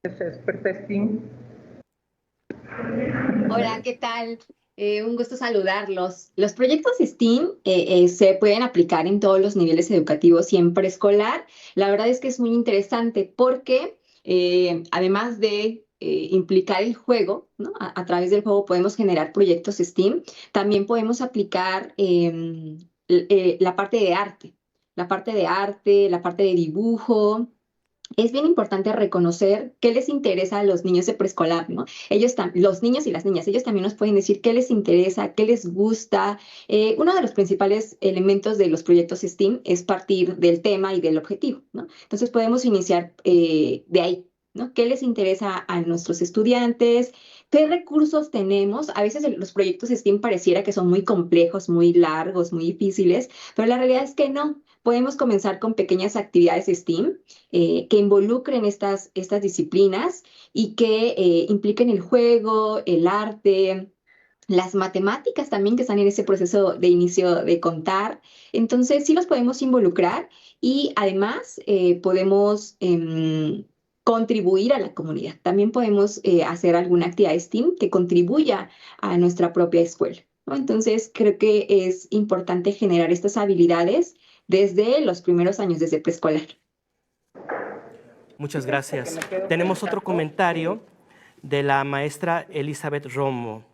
¿Es experta STEAM? Hola, ¿qué tal? Un gusto saludarlos. Los proyectos STEAM se pueden aplicar en todos los niveles educativos y en preescolar. La verdad es que es muy interesante porque además de implicar el juego, ¿no? A través del juego podemos generar proyectos STEAM. También podemos aplicar la parte de arte, la parte de dibujo. Es bien importante reconocer qué les interesa a los niños de preescolar, ¿no? Los niños y las niñas, ellos también nos pueden decir qué les interesa, qué les gusta. Uno de los principales elementos de los proyectos STEAM es partir del tema y del objetivo, ¿no? Entonces podemos iniciar de ahí, ¿no? ¿Qué les interesa a nuestros estudiantes? ¿Qué recursos tenemos? A veces los proyectos STEAM pareciera que son muy complejos, muy largos, muy difíciles, pero la realidad es que no. Podemos comenzar con pequeñas actividades STEAM que involucren estas disciplinas y que impliquen el juego, el arte, las matemáticas también que están en ese proceso de inicio de contar. Entonces sí los podemos involucrar y además podemos contribuir a la comunidad. También podemos hacer alguna actividad STEAM que contribuya a nuestra propia escuela, ¿no? Entonces creo que es importante generar estas habilidades desde los primeros años, desde preescolar. Muchas gracias. Tenemos otro comentario de la maestra Elizabeth Romo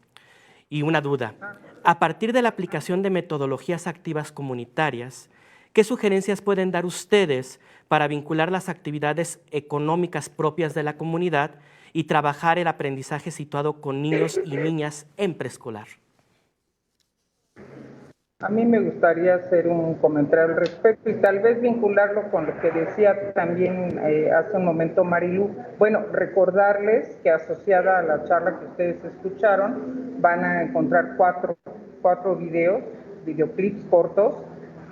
y una duda. A partir de la aplicación de metodologías activas comunitarias, ¿qué sugerencias pueden dar ustedes para vincular las actividades económicas propias de la comunidad y trabajar el aprendizaje situado con niños y niñas en preescolar? A mí me gustaría hacer un comentario al respecto y tal vez vincularlo con lo que decía también hace un momento Marilu. Bueno, recordarles que asociada a la charla que ustedes escucharon, van a encontrar cuatro videoclips cortos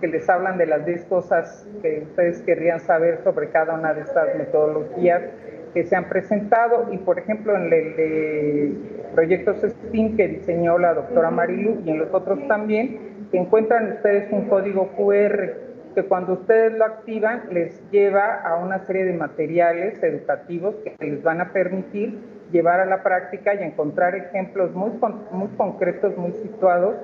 que les hablan de las 10 cosas que ustedes querrían saber sobre cada una de estas metodologías que se han presentado. Y por ejemplo en el de proyectos STEAM que diseñó la doctora Marilu y en los otros también, encuentran ustedes un código QR que cuando ustedes lo activan les lleva a una serie de materiales educativos que les van a permitir llevar a la práctica y encontrar ejemplos muy concretos, muy situados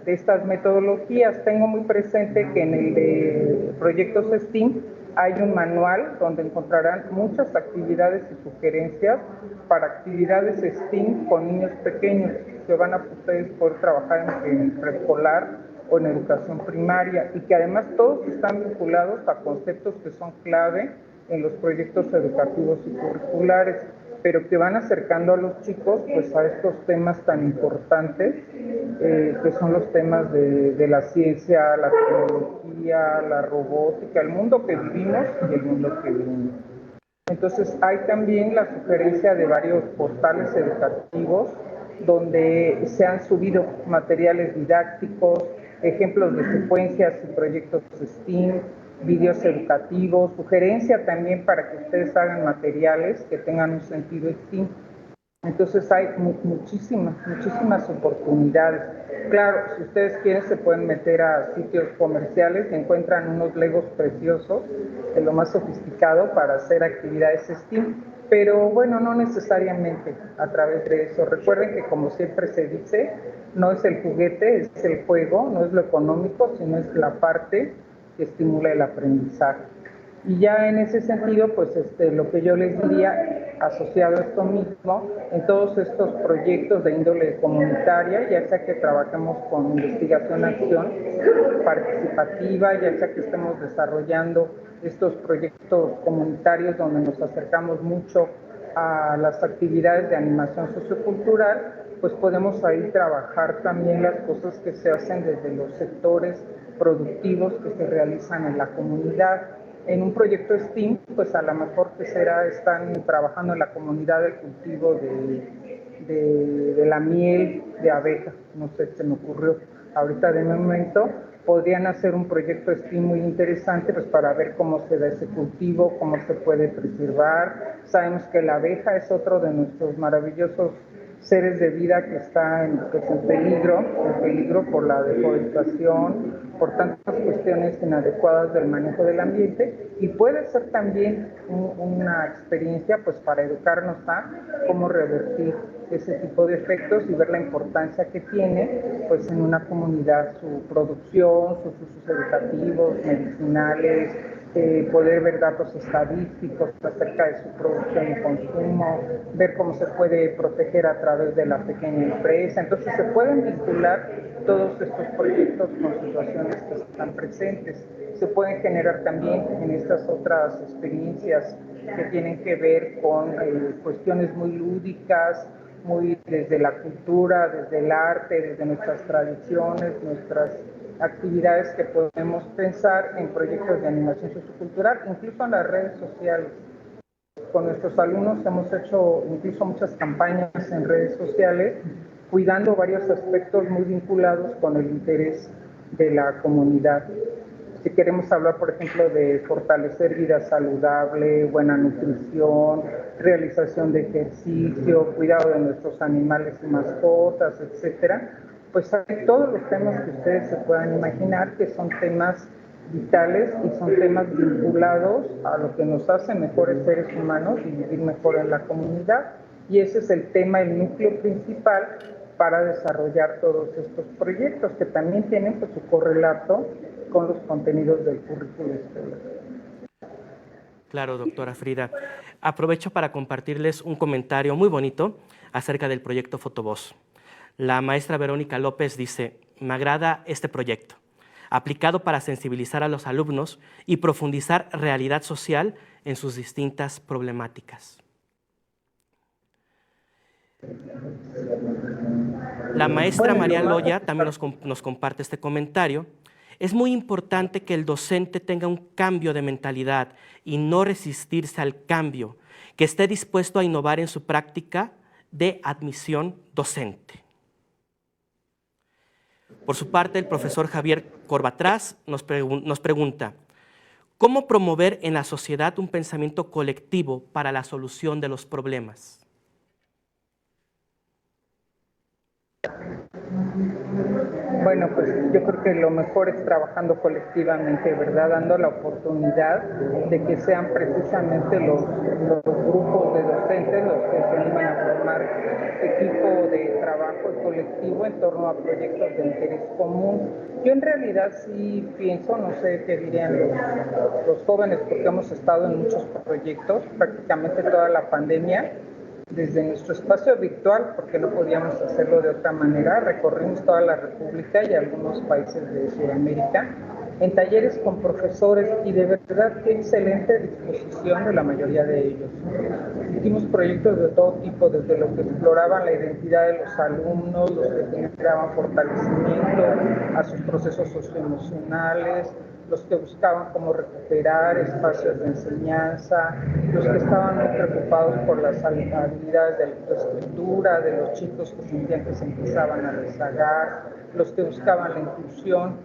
de estas metodologías. Tengo muy presente que en el de proyectos STEAM hay un manual donde encontrarán muchas actividades y sugerencias para actividades STEAM con niños pequeños que van a ustedes poder trabajar en preescolar o en educación primaria y que además todos están vinculados a conceptos que son clave en los proyectos educativos y curriculares, pero que van acercando a los chicos pues a estos temas tan importantes que son los temas de la ciencia, la tecnología, la robótica, el mundo que vivimos y el mundo que vivimos. Entonces hay también la sugerencia de varios portales educativos donde se han subido materiales didácticos, ejemplos de secuencias y proyectos STEAM, vídeos educativos, sugerencia también para que ustedes hagan materiales que tengan un sentido STEAM. Entonces hay muchísimas oportunidades. Claro, si ustedes quieren se pueden meter a sitios comerciales y encuentran unos legos preciosos, de lo más sofisticado para hacer actividades STEAM, pero bueno, no necesariamente a través de eso. Recuerden que como siempre se dice, no es el juguete, es el juego, no es lo económico, sino es la parte que estimula el aprendizaje. Y ya en ese sentido, pues lo que yo les diría, asociado a esto mismo, en todos estos proyectos de índole comunitaria, ya sea que trabajemos con investigación-acción participativa, ya sea que estemos desarrollando estos proyectos comunitarios donde nos acercamos mucho a las actividades de animación sociocultural, pues podemos ahí trabajar también las cosas que se hacen desde los sectores productivos que se realizan en la comunidad. En un proyecto STEAM, pues a lo mejor que están trabajando en la comunidad del cultivo de la miel de abeja, no sé, se me ocurrió ahorita de momento. Podrían hacer un proyecto STEAM muy interesante pues para ver cómo se da ese cultivo, cómo se puede preservar. Sabemos que la abeja es otro de nuestros maravillosos seres de vida que está en peligro por la deforestación, por tantas cuestiones inadecuadas del manejo del ambiente, y puede ser también una experiencia pues para educarnos a cómo revertir ese tipo de efectos y ver la importancia que tiene pues en una comunidad su producción, sus usos educativos, medicinales, poder ver datos estadísticos acerca de su producción y consumo, ver cómo se puede proteger a través de la pequeña empresa. Entonces se pueden vincular todos estos proyectos con situaciones que están presentes. Se pueden generar también en estas otras experiencias que tienen que ver con cuestiones muy lúdicas, muy desde la cultura, desde el arte, desde nuestras tradiciones, nuestras actividades que podemos pensar en proyectos de animación sociocultural, incluso en las redes sociales. Con nuestros alumnos hemos hecho incluso muchas campañas en redes sociales, cuidando varios aspectos muy vinculados con el interés de la comunidad. Si queremos hablar, por ejemplo, de fortalecer vida saludable, buena nutrición, realización de ejercicio, cuidado de nuestros animales y mascotas, etcétera, pues hay todos los temas que ustedes se puedan imaginar que son temas vitales y son temas vinculados a lo que nos hace mejores seres humanos y vivir mejor en la comunidad. Y ese es el tema, el núcleo principal para desarrollar todos estos proyectos que también tienen pues, su correlato con los contenidos del currículo escolar. Claro, doctora Frida. Aprovecho para compartirles un comentario muy bonito acerca del proyecto Fotovoz. La maestra Verónica López dice: me agrada este proyecto, aplicado para sensibilizar a los alumnos y profundizar realidad social en sus distintas problemáticas. La maestra María Loya también nos comparte este comentario. Es muy importante que el docente tenga un cambio de mentalidad y no resistirse al cambio, que esté dispuesto a innovar en su práctica de admisión docente. Por su parte, el profesor Javier Corbatrás nos pregunta, ¿cómo promover en la sociedad un pensamiento colectivo para la solución de los problemas? Bueno, pues yo creo que lo mejor es trabajando colectivamente, ¿verdad? Dando la oportunidad de que sean precisamente los grupos de docentes los que se animan a formar equipo de trabajo colectivo en torno a proyectos de interés común. Yo en realidad sí pienso, no sé qué dirían los jóvenes, porque hemos estado en muchos proyectos, prácticamente toda la pandemia, desde nuestro espacio virtual, porque no podíamos hacerlo de otra manera, recorrimos toda la República y algunos países de Sudamérica, en talleres con profesores, y de verdad qué excelente disposición de la mayoría de ellos. Hicimos proyectos de todo tipo, desde los que exploraban la identidad de los alumnos, los que generaban fortalecimiento a sus procesos socioemocionales, los que buscaban cómo recuperar espacios de enseñanza, los que estaban muy preocupados por las habilidades de lectoescritura, de los chicos que sentían que se empezaban a rezagar, los que buscaban la inclusión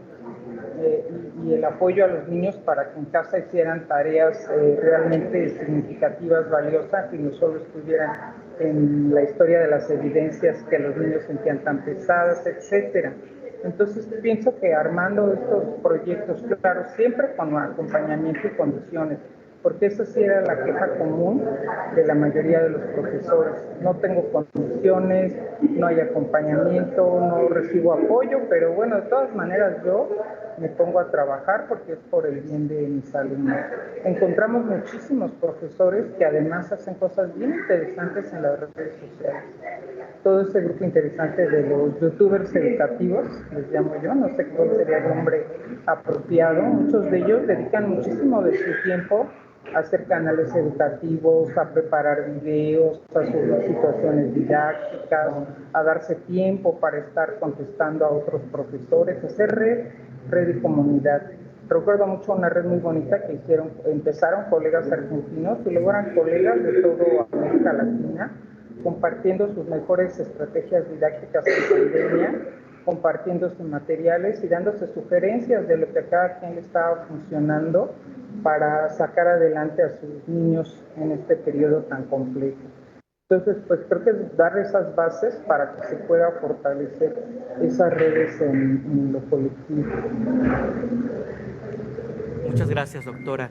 y el apoyo a los niños para que en casa hicieran tareas realmente significativas, valiosas, y no solo estuvieran en la historia de las evidencias que los niños sentían tan pesadas, etcétera. Entonces pienso que armando estos proyectos, claro, siempre con acompañamiento y condiciones, porque esa sí era la queja común de la mayoría de los profesores. No tengo condiciones, no hay acompañamiento, no recibo apoyo, pero bueno, de todas maneras yo me pongo a trabajar porque es por el bien de mis alumnos. Encontramos muchísimos profesores que además hacen cosas bien interesantes en las redes sociales. Todo ese grupo interesante de los youtubers educativos, les llamo yo, no sé cuál sería el nombre apropiado, muchos de ellos dedican muchísimo de su tiempo a hacer canales educativos, a preparar videos, a subir situaciones didácticas, a darse tiempo para estar contestando a otros profesores, a hacer red y comunidad. Recuerdo mucho una red muy bonita que empezaron colegas argentinos y luego eran colegas de toda América Latina, compartiendo sus mejores estrategias didácticas en pandemia, compartiéndose materiales y dándose sugerencias de lo que a cada quien le estaba funcionando para sacar adelante a sus niños en este periodo tan complejo. Entonces, pues creo que es dar esas bases para que se pueda fortalecer esas redes en lo colectivo. Muchas gracias, doctora.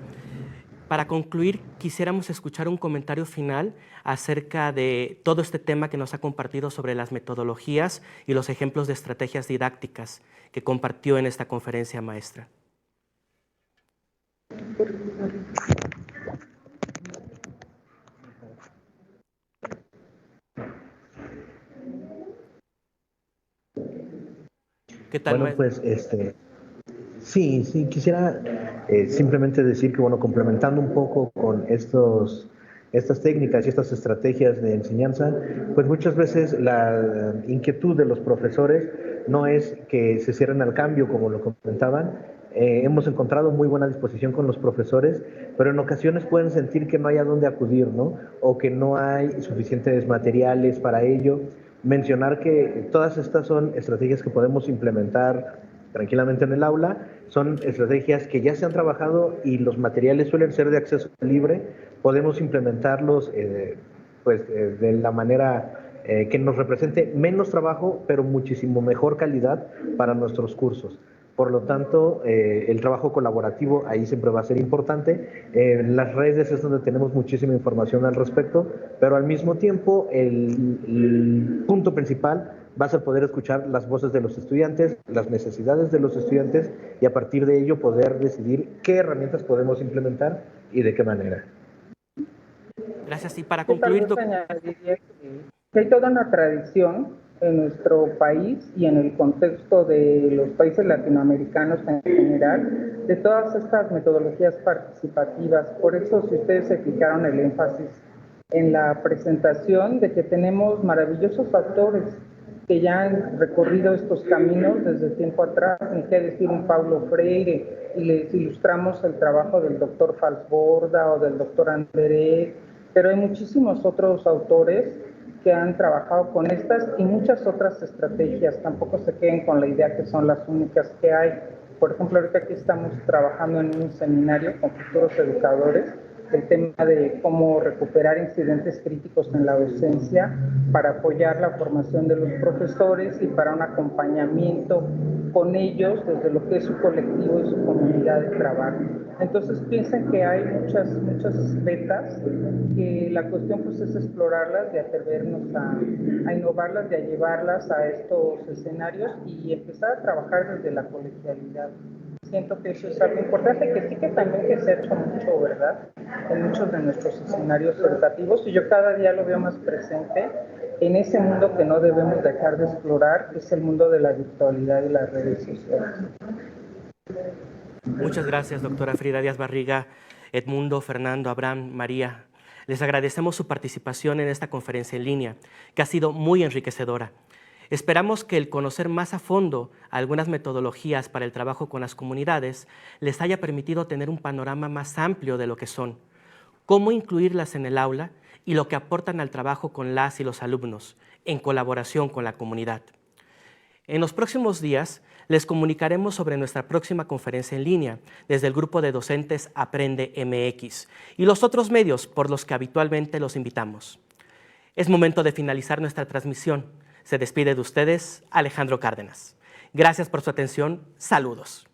Para concluir, quisiéramos escuchar un comentario final acerca de todo este tema que nos ha compartido sobre las metodologías y los ejemplos de estrategias didácticas que compartió en esta conferencia maestra. ¿Qué tal, bueno, pues sí, quisiera simplemente decir que, bueno, complementando un poco con estas técnicas y estas estrategias de enseñanza, pues muchas veces la inquietud de los profesores no es que se cierren al cambio, como lo comentaban. Hemos encontrado muy buena disposición con los profesores, pero en ocasiones pueden sentir que no hay a dónde acudir, ¿no? O que no hay suficientes materiales para ello. Mencionar que todas estas son estrategias que podemos implementar tranquilamente en el aula, son estrategias que ya se han trabajado y los materiales suelen ser de acceso libre. Podemos implementarlos de la manera que nos represente menos trabajo, pero muchísimo mejor calidad para nuestros cursos. Por lo tanto, el trabajo colaborativo ahí siempre va a ser importante. En las redes es donde tenemos muchísima información al respecto, pero al mismo tiempo el punto principal va a ser poder escuchar las voces de los estudiantes, las necesidades de los estudiantes y a partir de ello poder decidir qué herramientas podemos implementar y de qué manera. Gracias. Y para concluir, que hay toda una tradición en nuestro país y en el contexto de los países latinoamericanos en general, de todas estas metodologías participativas. Por eso, si ustedes se fijaron el énfasis en la presentación de que tenemos maravillosos autores que ya han recorrido estos caminos desde tiempo atrás, ni qué decir un Paulo Freire, y les ilustramos el trabajo del doctor Falsborda o del doctor Anderé, pero hay muchísimos otros autores que han trabajado con estas y muchas otras estrategias. Tampoco se queden con la idea que son las únicas que hay. Por ejemplo, ahorita aquí estamos trabajando en un seminario con futuros educadores, el tema de cómo recuperar incidentes críticos en la docencia para apoyar la formación de los profesores y para un acompañamiento con ellos desde lo que es su colectivo y su comunidad de trabajo. Entonces piensen que hay muchas vetas, que la cuestión pues es explorarlas, de atrevernos a innovarlas, de a llevarlas a estos escenarios y empezar a trabajar desde la colegialidad. Siento que eso es algo importante, que sí que también que se ha hecho mucho, ¿verdad?, en muchos de nuestros escenarios educativos, y yo cada día lo veo más presente en ese mundo que no debemos dejar de explorar, que es el mundo de la virtualidad y las redes sociales. Muchas gracias, doctora Frida Díaz Barriga, Edmundo, Fernando, Abraham, María. Les agradecemos su participación en esta conferencia en línea, que ha sido muy enriquecedora. Esperamos que el conocer más a fondo algunas metodologías para el trabajo con las comunidades les haya permitido tener un panorama más amplio de lo que son, cómo incluirlas en el aula y lo que aportan al trabajo con las y los alumnos, en colaboración con la comunidad. En los próximos días les comunicaremos sobre nuestra próxima conferencia en línea desde el grupo de docentes Aprende MX y los otros medios por los que habitualmente los invitamos. Es momento de finalizar nuestra transmisión. Se despide de ustedes Alejandro Cárdenas. Gracias por su atención. Saludos.